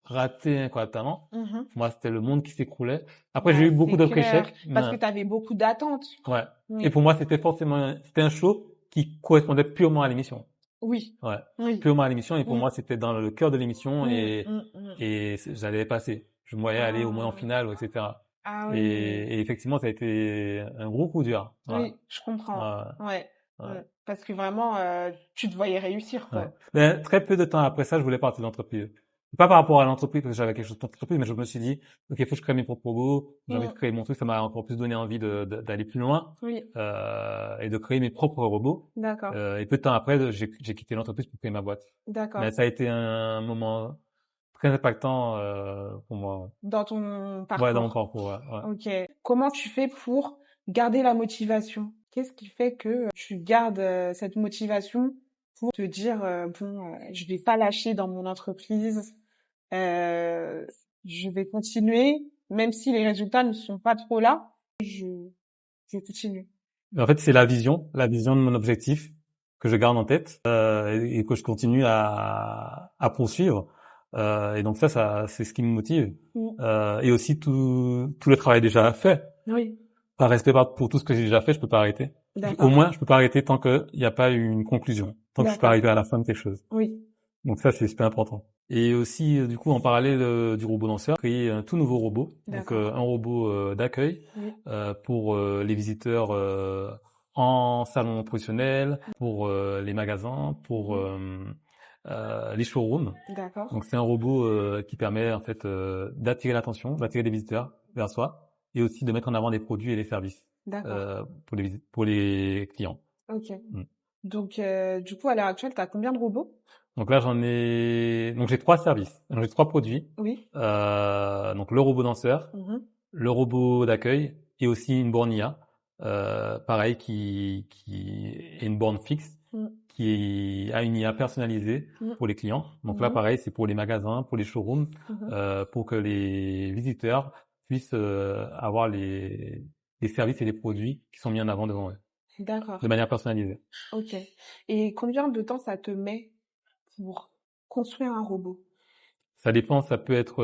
raté quoi, talent, mhm. moi, c'était le monde qui s'écroulait. Après, j'ai Bah, eu beaucoup c'est d'autres clair. échecs. Parce que tu avais beaucoup d'attentes. Ouais. Et Oui. pour moi, c'était un show qui correspondait purement à l'émission. Oui. Ouais. Oui. Purement à l'émission. Et pour Mm, moi, c'était dans le cœur de l'émission mm, mm, mm. et j'allais passer. Je me voyais aller au moins en Ah. finale, etc. Ah oui. Et effectivement, ça a été un gros coup dur. Voilà. Oui, je comprends. Ouais. Ouais. Ouais. Parce que vraiment, tu te voyais réussir, Ouais. quoi. Mais très peu de temps après ça, je voulais partir d'entreprise. Pas par rapport à l'entreprise, parce que j'avais quelque chose contre l'entreprise, mais je me suis dit, OK, il faut que je crée mes propres robots. J'ai envie de Mm. créer mon truc. Ça m'a encore plus donné envie d'aller plus loin, Oui, et de créer mes propres robots. d'accord. Et peu de temps après, j'ai quitté l'entreprise pour créer ma boîte. D'accord. Mais ça a été un moment très impactant, pour moi. Dans ton Ouais, dans mon parcours. parcours, ouais. Ok. Comment tu fais pour garder la motivation? Qu'est-ce qui fait que tu gardes cette motivation pour te dire bon, je vais pas lâcher dans mon entreprise, euh, je vais continuer, même si les résultats ne sont pas trop là, je continue. Mais en fait, c'est la vision de mon objectif que je garde en tête, et que je continue à poursuivre. Et donc ça, c'est ce qui me motive. Mm. Et aussi tout le travail déjà fait. Oui, Par respect pour tout ce que j'ai déjà fait, je peux pas arrêter. Au d'accord, moins, je peux pas arrêter tant qu'il n'y a pas eu une conclusion, tant que je suis pas d'accord. arrivé à la fin de quelque chose. Oui, Donc ça, c'est super important. Et aussi, du coup, en parallèle du robot danseur, j'ai créé un tout nouveau robot. Donc d'accord. un robot d'accueil Oui, pour les visiteurs en salon professionnel, pour les magasins, pour les showrooms. d'accord, Donc c'est un robot qui permet en fait d'attirer l'attention, d'attirer des visiteurs vers soi, et aussi de mettre en avant les produits et les services d'accord. pour les clients. Ok. Mm. Donc, du coup, à l'heure actuelle, tu as combien de robots? Donc là donc j'ai 3 services, donc j'ai 3 produits. Oui. Donc le robot danseur, Mhm. le robot d'accueil et aussi une borne IA, pareil qui est une borne fixe Mm. qui a une IA personnalisée Mm. pour les clients. Donc là Mhm. pareil, c'est pour les magasins, pour les showrooms, Mhm. pour que les visiteurs puissent avoir les services et les produits qui sont mis en avant devant eux D'accord. de manière personnalisée. Ok. Et combien de temps ça te met pour construire un robot? Ça dépend, ça peut être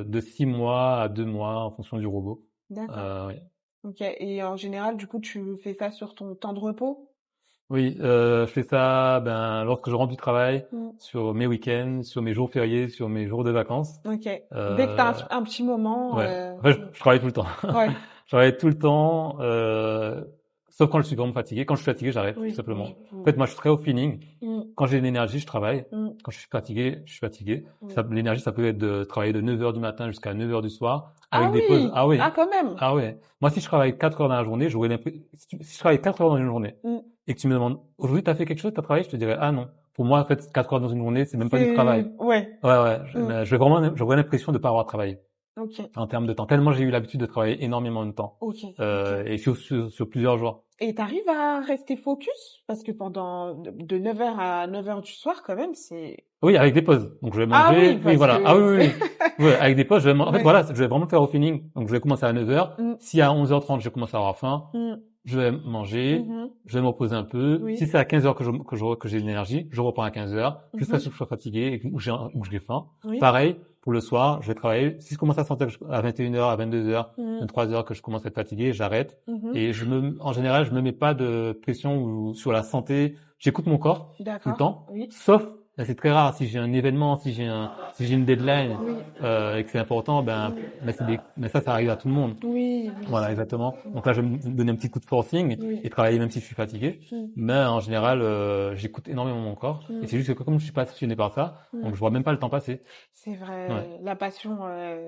de 6 mois à 2 mois en fonction du robot. D'accord. Ouais. Ok. Et en général, du coup, tu fais ça sur ton temps de repos? Oui, je fais ça lorsque je rentre du travail, Mm. sur mes week-ends, sur mes jours fériés, sur mes jours de vacances. Ok. Dès que tu as Euh, un petit moment, ouais. Après, je travaille tout le temps. ouais. Je travaille tout le temps, sauf quand je suis vraiment fatigué. Quand je suis fatigué, j'arrête, tout Oui, simplement. oui, En oui. fait, moi, je suis très au feeling. Mm. Quand j'ai de l'énergie, je travaille. Mm. Quand je suis fatigué, je suis fatigué. Oui. L'énergie, ça peut être de travailler de 9 heures du matin jusqu'à 9 heures du soir, Ah avec des pauses. oui! Ah oui. Ah, quand même! Ah ouais. Moi, si je travaille 4 heures dans la journée, j'aurais l'impression, si je travaille 4 heures dans une journée, Mm. et que tu me demandes, aujourd'hui, t'as fait quelque chose, t'as travaillé, je te dirais, ah non. Pour moi, en fait, 4 heures dans une journée, c'est même pas du travail. Ouais. Ouais. Mm. J'aurais l'impression de pas avoir travaillé. Ok. En termes de temps. Tellement j'ai eu l'habitude de travailler énormément de temps. Ok. Et sur plusieurs jours. Et t'arrives à rester focus? Parce que pendant de 9h à 9h du soir, quand même, c'est... Oui, avec des pauses. Donc, je vais Ah manger. oui, Oui, parce voilà. que... Ah oui. Ouais, avec des pauses, en fait, Ouais. voilà, je vais vraiment faire au feeling. Donc, je vais commencer à 9 heures. Mm. Si à 11h30, je commence à avoir faim, Mm. je vais manger, Mhm. je vais me reposer un peu. Oui. Si c'est à 15 heures que j'ai de l'énergie, je reprends à 15 heures, jusqu'à ce que je sois fatigué ou que j'ai faim. Oui. Pareil, pour le soir, je vais travailler. Si je commence à sentir à 21 heures, à 22 heures, Mm. 23 heures que je commence à être fatigué, j'arrête. Mhm. Et en général, je me mets pas de pression sur la santé. J'écoute mon corps tout le D'accord. temps. Oui. Sauf, ben, c'est très rare. Si j'ai un événement, si j'ai une deadline, Oui, et que c'est important, mais ça arrive à tout le monde. oui, Voilà, exactement. Donc là, je vais me donner un petit coup de forcing oui. et travailler même si je suis fatigué. Mm, Mais en général, j'écoute énormément mon corps. Et c'est mm, juste que comme je suis passionné par ça, donc mm. je vois même pas le temps passer. C'est Ouais, vrai, la passion,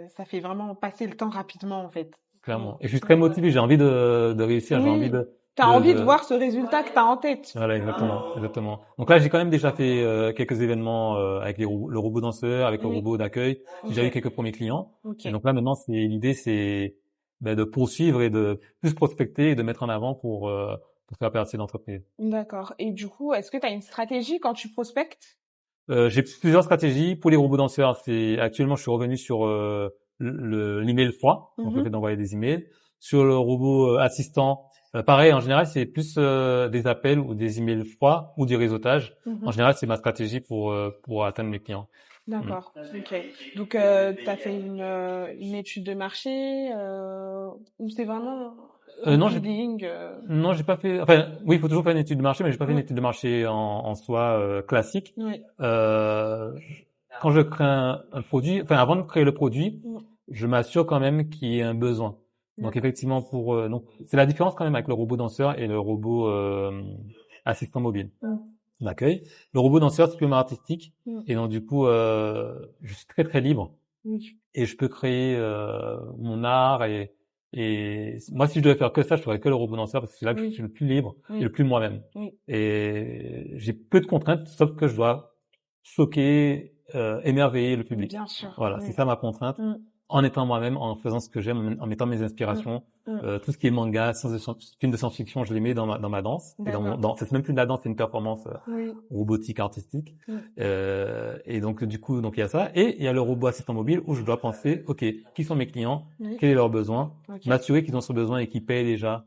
ça fait vraiment passer le temps rapidement en fait. Mm, clairement. Et je suis très ouais. motivé. J'ai envie de réussir. J'ai envie Oui, t'as envie de de voir ce résultat que t'as en tête. voilà, exactement, exactement. Donc là, j'ai quand même déjà fait quelques événements avec le robot danseur, avec le Oui, robot d'accueil. J'ai déjà eu ok, quelques premiers clients. ok, Et donc là, maintenant, l'idée, c'est de poursuivre et de plus prospecter et de mettre en avant pour faire percer l'entreprise. d'accord. Et du coup, est-ce que tu as une stratégie quand tu prospectes? J'ai plusieurs stratégies pour les robots danseurs. C'est actuellement, je suis revenu sur l'email froid, donc le fait Mhm, d'envoyer des emails. Sur le robot assistant, pareil. En général, c'est plus des appels ou des emails froids ou du réseautage. En mhm. général, c'est ma stratégie pour atteindre mes clients. Mm. D'accord, ok. Donc, tu as fait une étude de marché ou c'est vraiment au Non, feeling j'ai pas fait. Enfin, oui, il faut toujours faire une étude de marché, mais j'ai pas fait une Oui, étude de marché en soi classique. oui, Euh, Quand je crée un produit, enfin avant de créer le produit, mm, je m'assure quand même qu'il y ait un besoin. Donc d'accord. effectivement donc c'est la différence quand même avec le robot danseur et le robot assistant mobile Mm, d'accueil. Le robot danseur c'est purement artistique mm, et donc du coup je suis très très libre oui, et je peux créer mon art et moi si je devais faire que ça, je ferais que le robot danseur parce que c'est là que je suis oui, le plus libre et oui, le plus moi-même. oui, Et j'ai peu de contraintes sauf que je dois choquer, émerveiller le public. bien sûr, Voilà, c'est oui. ça ma contrainte. Mm, En étant moi-même, en faisant ce que j'aime, en mettant mes mm, inspirations, mm. tout ce qui est manga, film de science-fiction, je les mets dans ma danse et D'accord. c'est même plus de la danse, c'est une performance Oui. robotique artistique. Mm, Et donc du coup, donc il y a ça et il y a le robot assistant mobile où je dois penser, ok, qui sont mes clients, oui, quel est leur besoin, ok. m'assurer qu'ils ont ce besoin et qu'ils payent déjà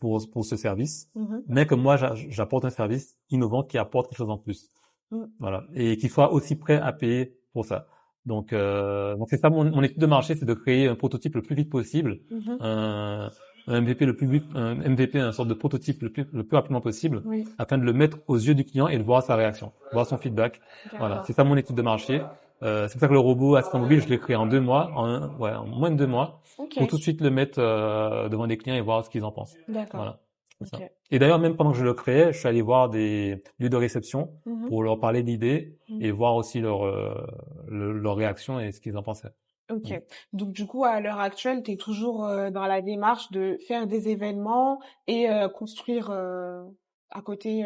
pour ce service, Mhm, mais que moi j'apporte un service innovant qui apporte quelque chose en plus. mm, Voilà. Et qu'il soit aussi prêt à payer pour ça. Donc c'est ça mon étude de marché, c'est de créer un prototype le plus vite possible, mhm. un, un MVP le plus vite, un MVP, une sorte de prototype le plus rapidement possible, Oui, afin de le mettre aux yeux du client et de voir sa réaction, voir son feedback. Voilà. d'accord. C'est ça mon étude de marché. C'est pour ça que le robot assistant mobile, je l'ai créé en 2 mois, en moins de 2 mois, Ok, pour tout de suite le mettre devant des clients et voir ce qu'ils en pensent. d'accord. Voilà. C'est Ok. ça. Et d'ailleurs, même pendant que je le créais, je suis allé voir des lieux de réception Mhm, pour leur parler de l'idée mm. et voir aussi leur réaction et ce qu'ils en pensaient. Ok. Mm. Donc du coup, à l'heure actuelle, tu es toujours dans la démarche de faire des événements et construire à côté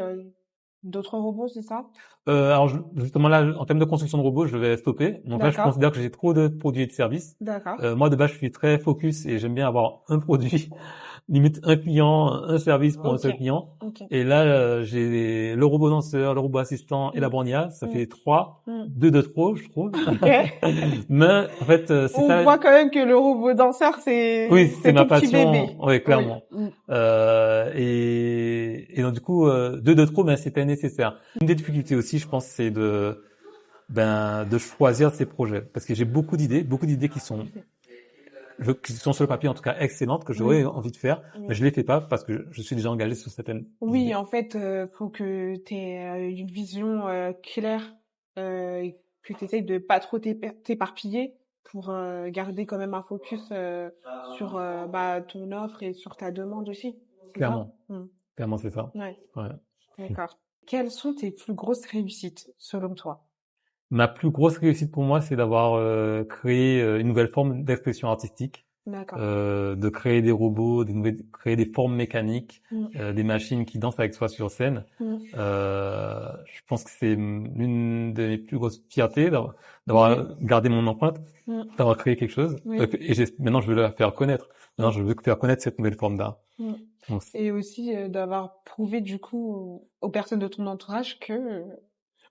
d'autres robots, c'est ça? Alors justement là, en termes de construction de robots, je vais stopper. Donc là, je D'accord, considère que j'ai trop de produits et de services. d'accord. Moi, de base, je suis très focus et j'aime bien avoir un produit, limite un client, un service pour un Ok, seul client. ok. Et là, j'ai le robot danseur, le robot assistant et la Mm, bornia. Ça mm, fait trois, mm. deux de trop, je trouve. Ok. Mais en fait, c'est On ça. voit quand même que le robot danseur, Oui, c'est c'est ma ton petit passion. bébé. Oui, Oui. clairement. Mm. Et donc du coup, deux de trop, ben c'était nécessaire. Une des difficultés aussi, je pense, c'est de choisir ses projets, parce que j'ai beaucoup d'idées qui sont sur le papier en tout cas excellentes que j'aurais Oui, envie de faire, mais oui. je les fais pas parce que je suis déjà engagé sur certaines Oui, idées. en fait, faut que tu aies une vision claire et que tu essayes de pas trop t'éparpiller pour garder quand même un focus sur bah, ton offre et sur ta demande aussi. C'est ça? Clairement, Mm. clairement c'est ça. Ouais, Ouais. d'accord. Quelles sont tes plus grosses réussites selon toi? Ma plus grosse réussite pour moi, c'est d'avoir créé une nouvelle forme d'expression artistique, D'accord. de créer des robots, créer des formes mécaniques, Mm. des machines qui dansent avec soi sur scène. Mm. Je pense que c'est l'une de mes plus grosses fiertés Oui. d'avoir gardé mon empreinte, Mm. d'avoir créé quelque chose. Oui. Et maintenant, je veux la faire connaître. Maintenant, Mm. je veux faire connaître cette nouvelle forme d'art. Mm. Donc, Et aussi d'avoir prouvé du coup aux personnes de ton entourage que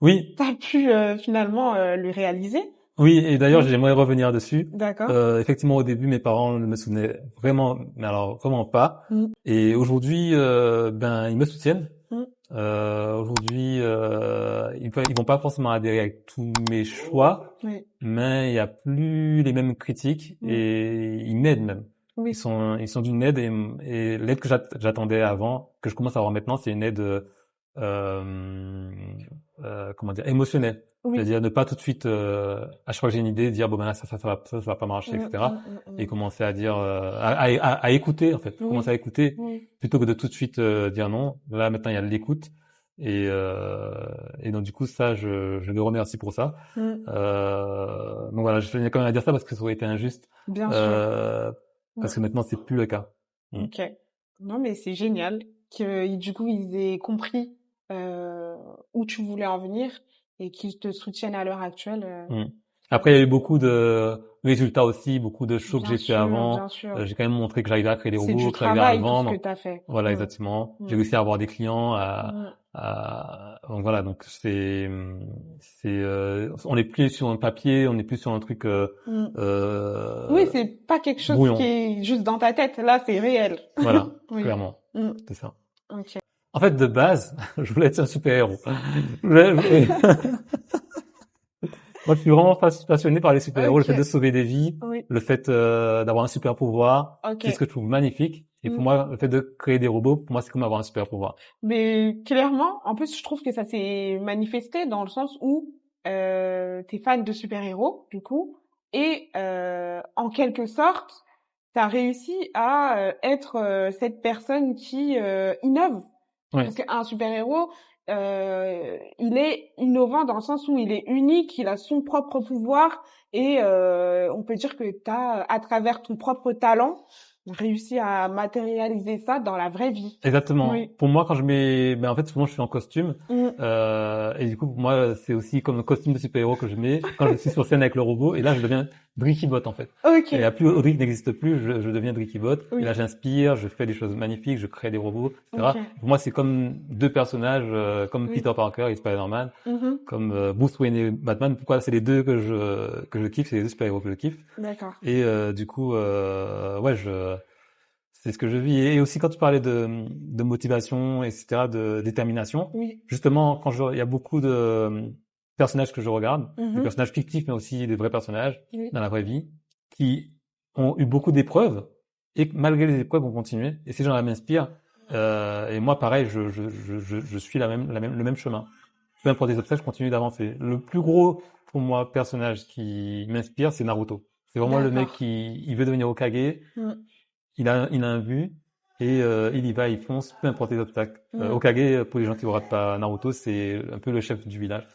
oui, t'as pu finalement le réaliser. oui, et d'ailleurs, Mm. j'aimerais revenir dessus. D'accord. Effectivement, au début, mes parents ne me soutenaient vraiment, mais alors vraiment pas. Mm. Et aujourd'hui, ils me soutiennent. Mm. Aujourd'hui, ils vont pas forcément adhérer avec tous mes choix, Oui. mais il y a plus les mêmes critiques Mm. et ils m'aident même. Oui. Ils sont d'une aide et l'aide que j'attendais avant, que je commence à avoir maintenant, c'est une aide comment dire, émotionnel. Oui. C'est-à-dire ne pas tout de suite, à chaque fois que j'ai une idée, dire bon ben là ça va pas marcher, etc. Et commencer à dire, à écouter en fait, commencer à Oui. écouter Oui. plutôt que de tout de suite dire non. Là maintenant il y a de l'écoute et donc du coup ça je le remercie pour ça. Donc voilà, je tenais quand même à dire ça parce que ça aurait été injuste, Bien sûr. parce que maintenant c'est plus le cas. Ok. Non, mais c'est génial que du coup ils aient compris où tu voulais en venir et qu'ils te soutiennent à l'heure actuelle. Mm. Après, il y a eu beaucoup de résultats aussi, beaucoup de shows que j'ai fait Bien avant. sûr. J'ai quand même montré que j'arrivais à créer des C'est du robots, que j'arrivais à le travail tout ce que vendre. tu as fait. Voilà, exactement. J'ai réussi à avoir des clients, donc voilà, donc on n'est plus sur un papier, on n'est plus sur un truc, Oui, c'est pas quelque chose qui brouillon. est juste dans ta tête. Là, c'est réel. Voilà, Oui. clairement. C'est ça. Ok. En fait, de base, je voulais être un super-héros. Moi, je suis vraiment passionné par les super-héros, le fait de sauver des vies, Oui. le fait d'avoir un super pouvoir, Ok. c'est ce que je trouve magnifique. Et pour moi, le fait de créer des robots, pour moi, c'est comme avoir un super pouvoir. Mais clairement, en plus, je trouve que ça s'est manifesté dans le sens où t'es fan de super-héros, du coup, et en quelque sorte, t'as réussi à être cette personne qui innove. Ouais. Parce qu'un super-héros, il est innovant dans le sens où il est unique, il a son propre pouvoir et on peut dire que t'as, à travers ton propre talent, réussi à matérialiser ça dans la vraie vie. Exactement. Oui. Pour moi, quand en fait, souvent, je suis en costume, et du coup, pour moi, c'est aussi comme un costume de super-héros que je mets quand je suis sur scène avec le robot, et là, je deviens Drickybot, en fait. Ok. Et plus Audrey n'existe plus, je deviens Drickybot. Oui. Et là, j'inspire, je fais des choses magnifiques, je crée des robots, etc. Ok. Pour moi, c'est comme deux personnages, comme Peter Parker et Spider-Man, comme Bruce Wayne et Batman. Pourquoi c'est les deux que je kiffe, c'est les deux super-héros que je kiffe. D'accord. Et du coup, ouais, c'est ce que je vis. Et aussi quand tu parlais de motivation, etc., de détermination. Oui. Justement, il y a beaucoup de personnages que je regarde, des personnages fictifs, mais aussi des vrais personnages dans la vraie vie, qui ont eu beaucoup d'épreuves et malgré les épreuves, ont continué. Et ces gens-là m'inspirent. Et moi, pareil, je suis le même chemin. Peu importe les obstacles, je continue d'avancer. Le plus gros, pour moi, personnage qui m'inspire, c'est Naruto. C'est vraiment le mec il veut devenir Hokage. Il a un but et il y va, il fonce, peu importe les obstacles. Hokage, pour les gens qui ne regardent pas Naruto, c'est un peu le chef du village.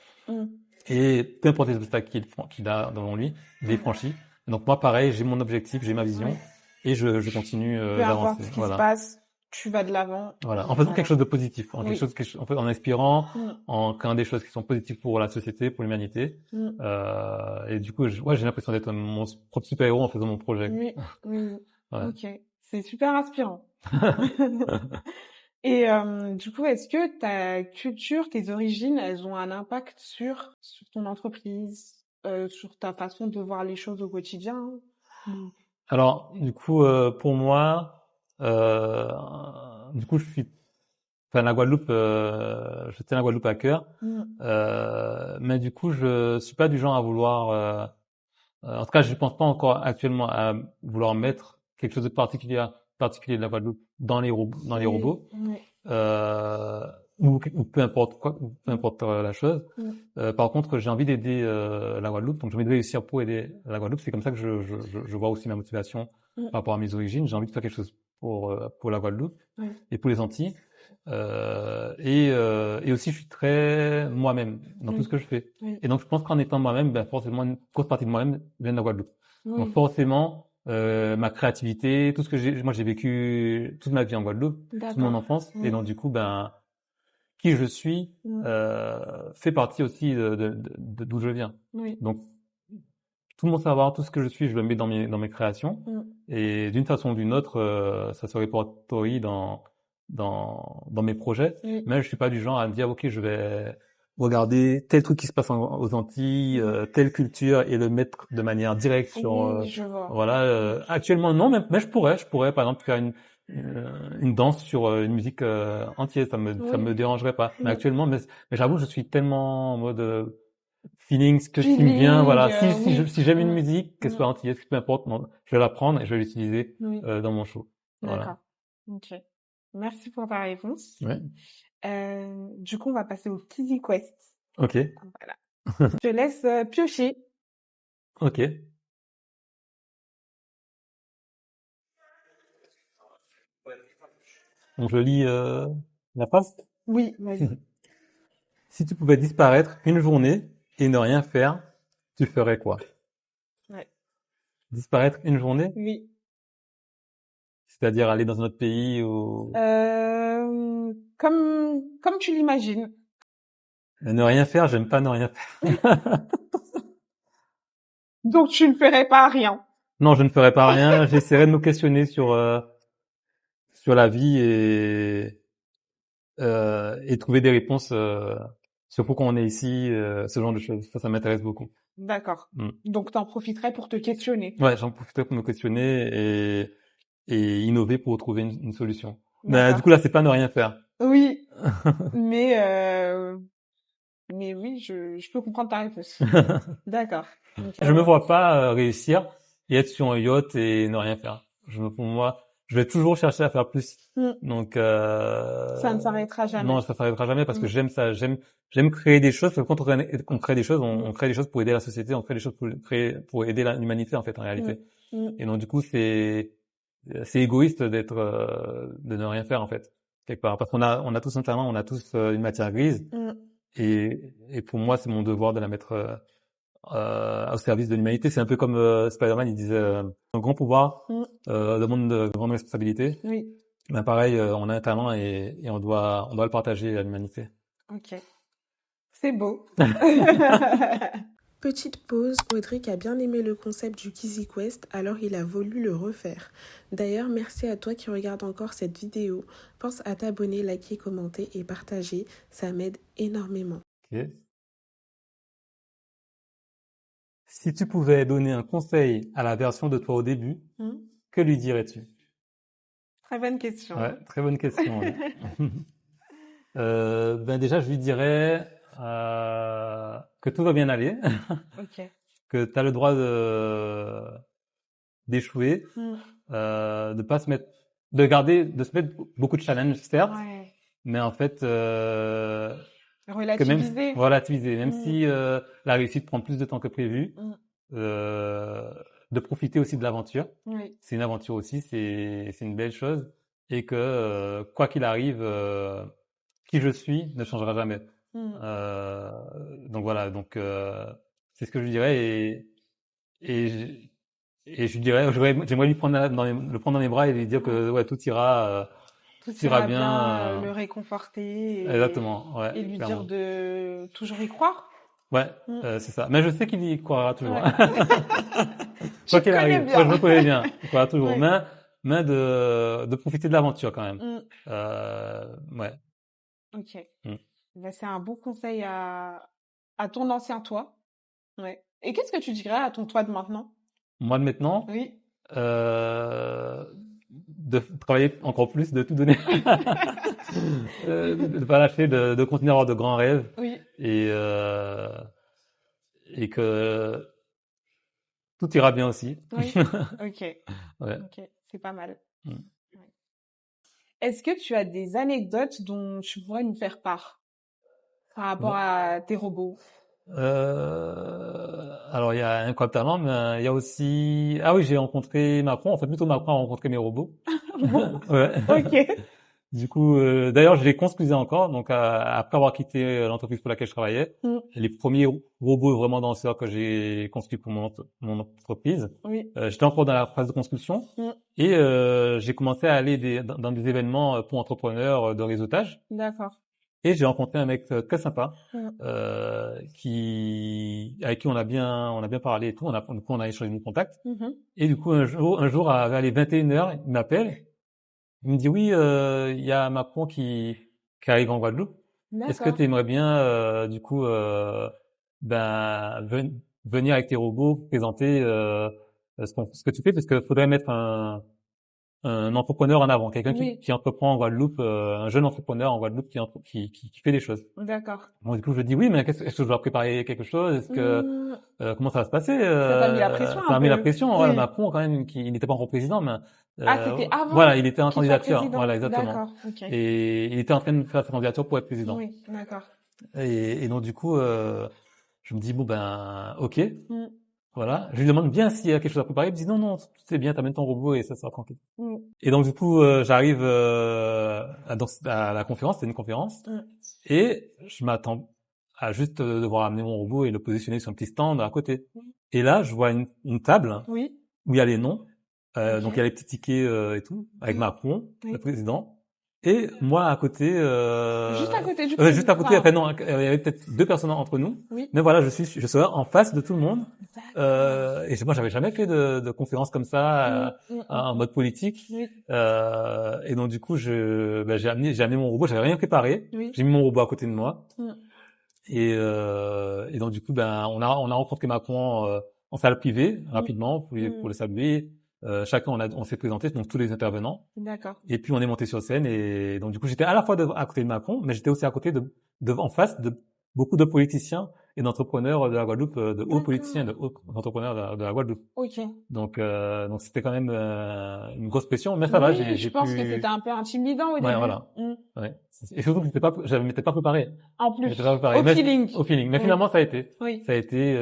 Et peu importe les obstacles qu'il a devant lui, il les franchit. Donc moi, pareil, j'ai mon objectif, j'ai ma vision et je continue Peu importe d'avancer. ce qui se passe, tu vas de l'avant. Voilà, en faisant quelque chose de positif, en fait, en inspirant, en créant des choses qui sont positives pour la société, pour l'humanité. Et du coup, j'ai l'impression d'être mon propre super-héros en faisant mon projet. Oui. Ouais. Ok, c'est super inspirant. Et du coup, est-ce que ta culture, tes origines, elles ont un impact sur ton entreprise, sur ta façon de voir les choses au quotidien? Alors, du coup, pour moi, du coup, la Guadeloupe, je tiens la Guadeloupe à cœur, mais du coup, je suis pas du genre à vouloir, en tout cas, je pense pas encore actuellement à vouloir mettre quelque chose de particulier de la Guadeloupe dans les robots, ou peu importe quoi, ou peu importe la chose. Par contre, j'ai envie d'aider la Guadeloupe, donc j'ai envie de réussir pour aider la Guadeloupe. C'est comme ça que je vois aussi ma motivation par rapport à mes origines. J'ai envie de faire quelque chose pour la Guadeloupe et pour les Antilles. Et aussi, je suis très moi-même dans tout ce que je fais. Et donc, je pense qu'en étant moi-même, forcément, une grosse partie de moi-même vient de la Guadeloupe. Donc, forcément, ma créativité, tout ce que moi, j'ai vécu toute ma vie en Guadeloupe, toute mon enfance. Et donc, du coup, qui je suis fait partie aussi de d'où je viens. Donc, tout mon savoir, tout ce que je suis, je le mets dans mes créations. Et d'une façon ou d'une autre, ça se répertorie dans mes projets. Mais je suis pas du genre à me dire, OK, je vais regarder tel truc qui se passe aux Antilles, telle culture et le mettre de manière directe sur, voilà, actuellement, non, mais je pourrais, par exemple, faire une danse sur une musique entière, ça me dérangerait pas. Mais actuellement, mais j'avoue, je suis tellement en mode feelings, que ce qui me vient, voilà. Si j'aime une musique, qu'elle soit antillaise, peu importe, je vais la prendre et je vais l'utiliser dans mon show. D'accord. Ok. Merci pour ta réponse. Ouais. Du coup, on va passer au Quizy Quest. Ok, Voilà. Je te laisse piocher. ok. Donc je lis la phrase. Oui, vas-y. Si tu pouvais disparaître une journée et ne rien faire, tu ferais quoi? Ouais. Disparaître une journée, Oui. c'est-à-dire aller dans un autre pays ou Comme tu l'imagines. ne rien faire, j'aime pas ne rien faire. Donc, tu ne ferais pas rien. Non, je ne ferais pas rien. J'essaierais de me questionner sur la vie et trouver des réponses sur pourquoi on est ici, ce genre de choses. Ça m'intéresse beaucoup. D'accord. Mm. Donc, t'en profiterais pour te questionner. Ouais, j'en profite pour me questionner et innover pour trouver une solution. Mais du D'accord. coup là, c'est pas ne rien faire. Oui, mais oui, je peux comprendre ta réponse. D'accord. Ok. Je me vois pas réussir et être sur un yacht et ne rien faire. Pour moi, je vais toujours chercher à faire plus. Mm. Donc Ça ne s'arrêtera jamais. non, ça s'arrêtera jamais parce que Mm. j'aime ça. J'aime créer des choses. Parce que quand on crée des choses, on Mm. crée des choses pour aider la société, on crée des choses pour aider l'humanité en fait en réalité. Mm. Et donc du coup, c'est égoïste de ne rien faire en fait quelque part parce qu'on a tous un talent, on a tous une matière grise Mm. et pour moi, c'est mon devoir de la mettre au service de l'humanité. C'est un peu comme Spider-Man, il disait un grand pouvoir Mm. demande de grandes responsabilités. Oui. Ben pareil, on a un talent et on doit le partager à l'humanité. Ok. C'est beau. Petite pause, Audric a bien aimé le concept du Quizy Quest, alors il a voulu le refaire. D'ailleurs, merci à toi qui regarde encore cette vidéo. Pense à t'abonner, liker, commenter et partager, ça m'aide énormément. Ok. Si tu pouvais donner un conseil à la version de toi au début, Mm. que lui dirais-tu? Très bonne question. Ouais, très bonne question. Ouais. Ben déjà, je lui dirais que tout va bien aller, Ok. que tu as le droit d'échouer, Mm. de pas se mettre, de se mettre beaucoup de challenges certes, Ouais. mais en fait que même Relativiser. relativiser, même Mm. si la réussite prend plus de temps que prévu, Mm. de profiter aussi de l'aventure. Oui. C'est une aventure aussi, c'est une belle chose et que quoi qu'il arrive, qui je suis ne changera jamais. Mm. Donc voilà, donc c'est ce que je dirais et je, et je lui dirais, j'aimerais lui prendre le prendre dans les bras et lui dire que ouais tout Tout ira ira bien, bien. le réconforter Exactement, ouais, et lui dire clairement. de toujours y croire. Ouais, Mm. c'est ça. Mais je sais qu'il y croira toujours. Ouais. Quoi Tu te qu'il connais arrive, ouais, je bien. me connais bien. Il croira toujours. Oui. Mais de profiter de l'aventure quand même. Mm. Ouais. Ok. Mm. Ben, c'est un bon conseil à ton ancien toi. Ouais. Et qu'est-ce que tu dirais à ton toi de maintenant? Moi de maintenant, Oui. de travailler encore plus, de tout donner, de pas lâcher, de continuer à avoir de grands rêves Oui. et que tout ira bien aussi. Oui. Ok. Ouais. Ok. C'est pas mal. Mm. Ouais. Est-ce que tu as des anecdotes dont tu pourrais nous faire part par rapport Bon. à tes robots? Alors il y a Incroyable Talent, mais il y a aussi ah oui j'ai rencontré Macron. En fait plutôt Macron a rencontré mes robots. Bon. Ouais. Ok. Du coup, d'ailleurs, je les construisais encore. Donc, après avoir quitté l'entreprise pour laquelle je travaillais, Mm. les premiers robots vraiment danseurs que j'ai construits pour mon entreprise, Oui. j'étais encore dans la phase de construction Mm. et j'ai commencé à aller dans des événements pour entrepreneurs de réseautage. D'accord. Et j'ai rencontré un mec très sympa Mm. avec qui on a bien parlé et tout. On a échangé nos contacts. Mhm. Et du coup, un jour vers les 21h, il m'appelle. Il me dit oui, il y a Macron qui arrive en Guadeloupe. Est-ce que D'accord. tu aimerais bien du coup venir avec tes robots présenter ce que tu fais parce qu'il faudrait mettre un entrepreneur en avant, quelqu'un Oui. qui entreprend en Guadeloupe, un jeune entrepreneur en Guadeloupe qui fait des choses. D'accord. Bon, du coup, je dis oui, mais est-ce que je dois préparer quelque chose? Est-ce que comment ça va se passer? Ça t'a mis la pression Ça un m'a mis la peu. pression. Oui. Voilà, Macron, quand même, il n'était pas encore président, mais C'était avant voilà, il était en qu'il soit candidature. président. Voilà, exactement. D'accord. Ok. Et il était en train de faire sa candidature pour être président. Oui. D'accord. Et donc du coup, je me dis bon ben, ok. Mm. Voilà, je lui demande bien s'il y a quelque chose à préparer. Il me dit non, c'est bien, t'amènes ton robot et ça sera tranquille. Mm. Et donc du coup, j'arrive à la conférence, c'était une conférence, et je m'attends à juste devoir amener mon robot et le positionner sur un petit stand à côté. Et là, je vois une table Oui. où il y a les noms, Ok. donc il y a les petits tickets et tout, avec Macron, Oui. le président. Et moi à côté, Juste à côté du juste à côté. Enfin, Après non, il y avait peut-être 2 personnes entre nous. Oui. Mais voilà, je suis en face de tout le monde. Et moi, j'avais jamais fait de conférence comme ça en mode politique. Oui. Et donc du coup, j'ai amené mon robot. J'avais rien préparé. Oui. J'ai mis mon robot à côté de moi. Mm. Et donc du coup, on a rencontré Macron en salle privée rapidement pour le saluer. Chacun on s'est présenté, donc tous les intervenants. D'accord. Et puis on est monté sur scène et donc du coup j'étais à la fois à côté de Macron, mais j'étais aussi à côté en face de beaucoup de politiciens et d'entrepreneurs de la Guadeloupe, de hauts politiciens, de hauts entrepreneurs de la Guadeloupe. Ok. Donc c'était quand même une grosse pression, mais ça va, j'ai je pense que c'était un peu intimidant au début. Ouais, voilà. Ouais. Et surtout que je m'étais pas préparé. En plus. J'étais pas préparé. Au feeling. Au feeling. Mais finalement ça a été. Oui. Ça a été.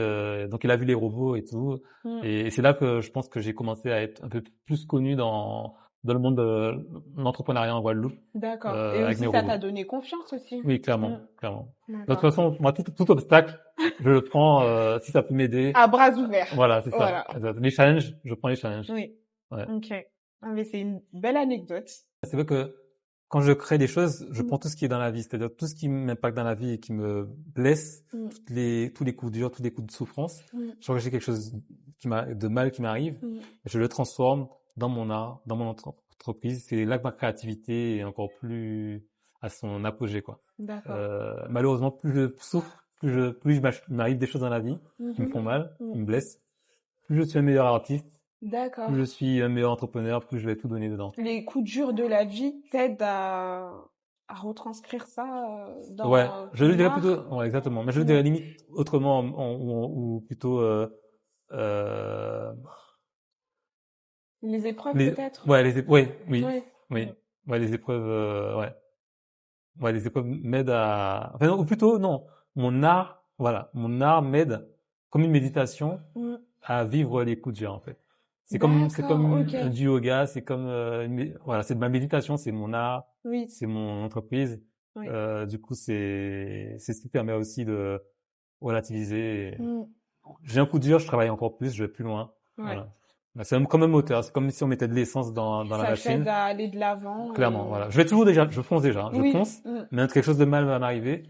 Donc il a vu les robots et tout. Et c'est là que je pense que j'ai commencé à être un peu plus connu dans le monde de l'entrepreneuriat en Guadeloupe. D'accord. Et aussi ça t'a donné confiance aussi. Oui, clairement, clairement. De toute façon, moi tout obstacle, je le prends si ça peut m'aider. À bras ouverts. Voilà, c'est ça. Voilà. Les challenges, je prends les challenges. Oui. Ouais. Ok. Ah, mais c'est une belle anecdote. C'est vrai que quand je crée des choses, je prends tout ce qui est dans la vie, c'est-à-dire tout ce qui m'impacte dans la vie et qui me blesse, tous les coups durs, tous les coups de souffrance. Je crois que j'ai quelque chose de mal qui m'arrive, je le transforme dans mon art, dans mon entreprise. C'est là que ma créativité est encore plus à son apogée, quoi. D'accord. Malheureusement, plus je souffre, plus il m'arrive des choses dans la vie qui me font mal, qui me blessent, plus je suis un meilleur artiste. D'accord. Plus je suis un meilleur entrepreneur, plus je vais tout donner dedans. Les coups durs de la vie t'aident à retranscrire ça dans Ouais, je le dirais plutôt, art. ouais, exactement. Mais je le dirais limite autrement, ou plutôt, les épreuves peut-être. Ouais, oui. Ouais, les épreuves, ouais. Ouais, les épreuves m'aident enfin, non, ou plutôt, non. Mon art m'aide comme une méditation à vivre les coups durs, en fait. C'est comme du yoga, c'est comme voilà, c'est de ma méditation, c'est mon art, c'est mon entreprise. Du coup, c'est ce qui permet aussi de relativiser. J'ai un coup dur, je travaille encore plus, je vais plus loin. Voilà. C'est comme un moteur, c'est comme si on mettait de l'essence dans la machine. Ça t'aide à aller de l'avant. Clairement, voilà. Je fonce déjà, mais quelque chose de mal va m'arriver.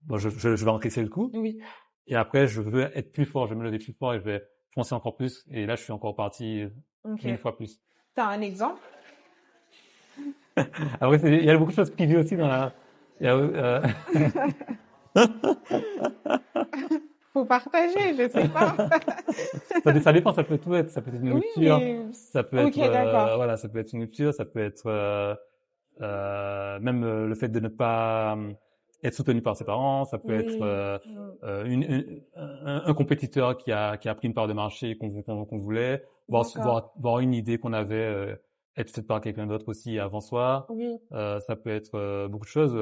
Bon, je vais encaisser le coup. Oui. Et après, je veux être plus fort, je vais me lever plus fort et je vais foncer encore plus. Et là, je suis encore parti 1000 fois plus. T'as un exemple? Après, il y a beaucoup de choses privées aussi dans la... Faut partager, je sais pas. Ça dépend, ça peut tout être. Ça peut être une rupture. Ça peut être, voilà, ça peut être une rupture, ça peut être même le fait de ne pas être soutenu par ses parents, ça peut être un compétiteur qui a pris une part de marché qu'on voulait, voir une idée qu'on avait être faite par quelqu'un d'autre aussi avant soi. Ça peut être beaucoup de choses,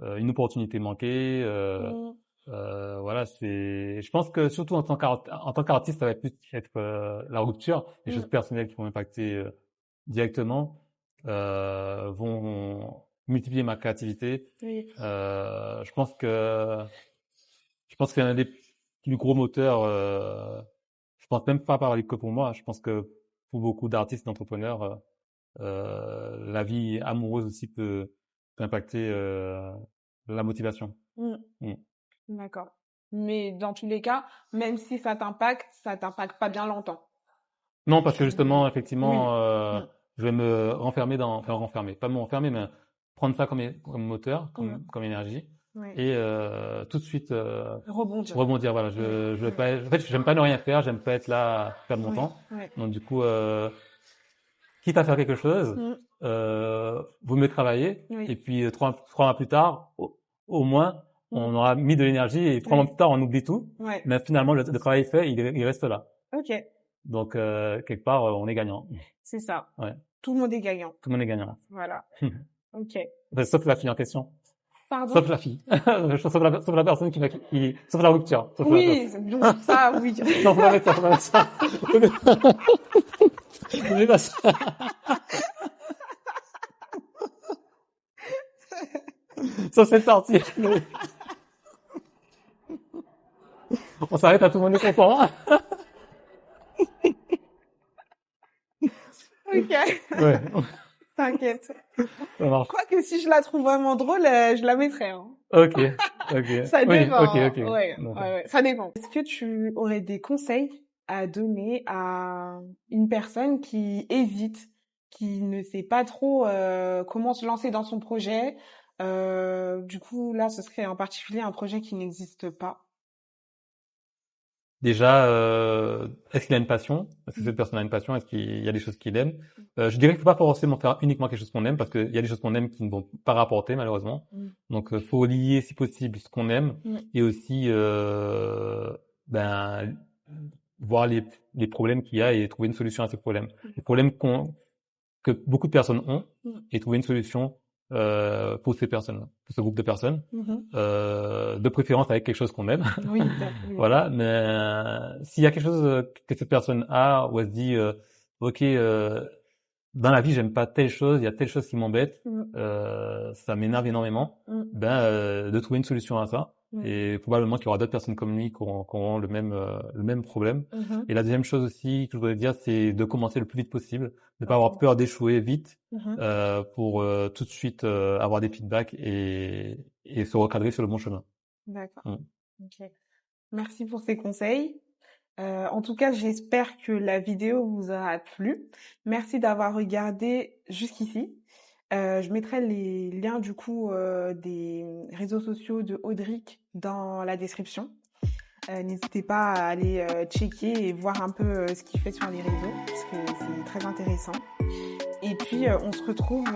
une opportunité manquée. Voilà, je pense que surtout en tant qu'artiste, ça va plus être la rupture, les choses personnelles qui vont m'impacter directement, vont multiplier ma créativité. Je pense que c'est un des plus gros moteurs. Je pense même pas parler que pour moi. Je pense que pour beaucoup d'artistes, d'entrepreneurs, la vie amoureuse aussi peut impacter la motivation. D'accord. Mais dans tous les cas, même si ça t'impacte pas bien longtemps. Non, parce que justement, effectivement, je vais me renfermer pas me renfermer, mais prendre ça comme moteur, comme énergie, et tout de suite rebondir. Voilà, je vais pas. En fait, j'aime pas ne rien faire, j'aime pas être là à perdre mon temps. Donc du coup, quitte à faire quelque chose, vaut mieux travailler. Oui. Et puis 3 mois plus tard, au moins, on aura mis de l'énergie et 3 mois plus tard, on oublie tout. Ouais. Mais finalement, le travail fait, il reste là. Ok. Donc quelque part, on est gagnant. C'est ça. Ouais. Tout le monde est gagnant. Tout le monde est gagnant. Voilà. Ok. Enfin, sauf la fille en question. Pardon. Sauf la fille. Sauf la personne sauf la rupture. Sauf oui, donc ça, oui. Non, faut pas mettre ça, faut pas mettre ça. Je mets pas ça. Sauf cette partie. On s'arrête à tout le monde est content. Ok. Ouais. T'inquiète. Ça marche. Quoique si je la trouve vraiment drôle, je la mettrai. Hein. Ok. Ça Oui, dépend. ok. Ouais. Ça dépend. Est-ce que tu aurais des conseils à donner à une personne qui hésite, qui ne sait pas trop comment se lancer dans son projet? Du coup, là, ce serait en particulier un projet qui n'existe pas. Déjà, est-ce qu'il a une passion? Est-ce que cette personne a une passion? Est-ce qu'il y a des choses qu'il aime? Je dirais qu'il faut pas forcément faire uniquement quelque chose qu'on aime, parce qu'il y a des choses qu'on aime qui ne vont pas rapporter, malheureusement. Donc, faut lier, si possible, ce qu'on aime, et aussi, voir les problèmes qu'il y a et trouver une solution à ces problèmes. Les problèmes que beaucoup de personnes ont, et trouver une solution pour ces personnes, pour ce groupe de personnes, de préférence avec quelque chose qu'on aime. Oui. Voilà, mais s'il y a quelque chose que cette personne a, où elle se dit ok, dans la vie j'aime pas telle chose, il y a telle chose qui m'embête, ça m'énerve énormément, de trouver une solution à ça. Et probablement qu'il y aura d'autres personnes comme lui qui auront le même problème. Et la deuxième chose aussi que je voudrais dire, c'est de commencer le plus vite possible, de pas avoir peur d'échouer vite, pour tout de suite avoir des feedbacks et se recadrer sur le bon chemin. D'accord. Ok. Merci pour ces conseils. En tout cas, j'espère que la vidéo vous aura plu. Merci d'avoir regardé jusqu'ici. Je mettrai les liens du coup des réseaux sociaux de Audric dans la description. N'hésitez pas à aller checker et voir un peu ce qu'il fait sur les réseaux, parce que c'est très intéressant. Et puis, on se retrouve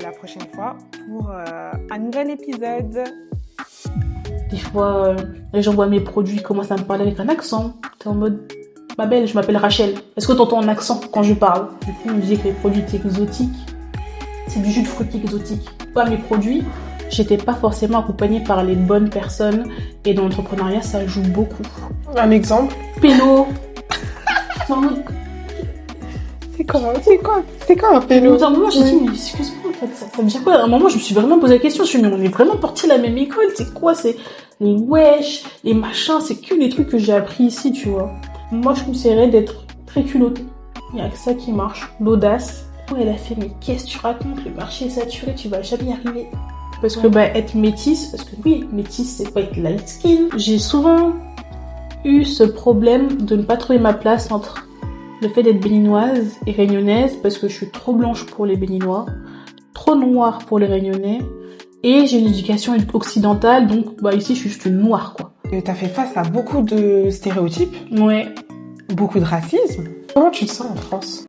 la prochaine fois pour un nouvel épisode. Des fois, les gens voient mes produits, commencent à me parler avec un accent. T'es en mode, ma belle, je m'appelle Rachel. Est-ce que t'entends un accent quand je parle? Du coup, on me disait que les produits étaient exotiques. C'est du jus de fruits exotique. Pas mes produits, j'étais pas forcément accompagnée par les bonnes personnes. Et dans l'entrepreneuriat, ça joue beaucoup. Un exemple? Pélo. C'est quoi un pélo? À un moment, j'ai dit, mais excuse-moi, en fait, ça veut dire quoi? À un moment, je me suis vraiment posé la question. Je me suis dit, mais on est vraiment partis à la même école. C'est quoi? C'est les wesh, les machins. C'est que les trucs que j'ai appris ici, tu vois. Moi, je conseillerais d'être très culotté. Il n'y a que ça qui marche. L'audace. Elle a fait, mais qu'est-ce que tu racontes? Le marché est saturé, tu vas jamais y arriver. Parce que, être métisse, parce que oui, métisse, c'est pas être light skin. J'ai souvent eu ce problème de ne pas trouver ma place entre le fait d'être béninoise et réunionnaise, parce que je suis trop blanche pour les béninois, trop noire pour les réunionnais, et j'ai une éducation occidentale, donc ici je suis juste une noire, quoi. Et t'as fait face à beaucoup de stéréotypes, Ouais. beaucoup de racisme. Comment tu te sens en France?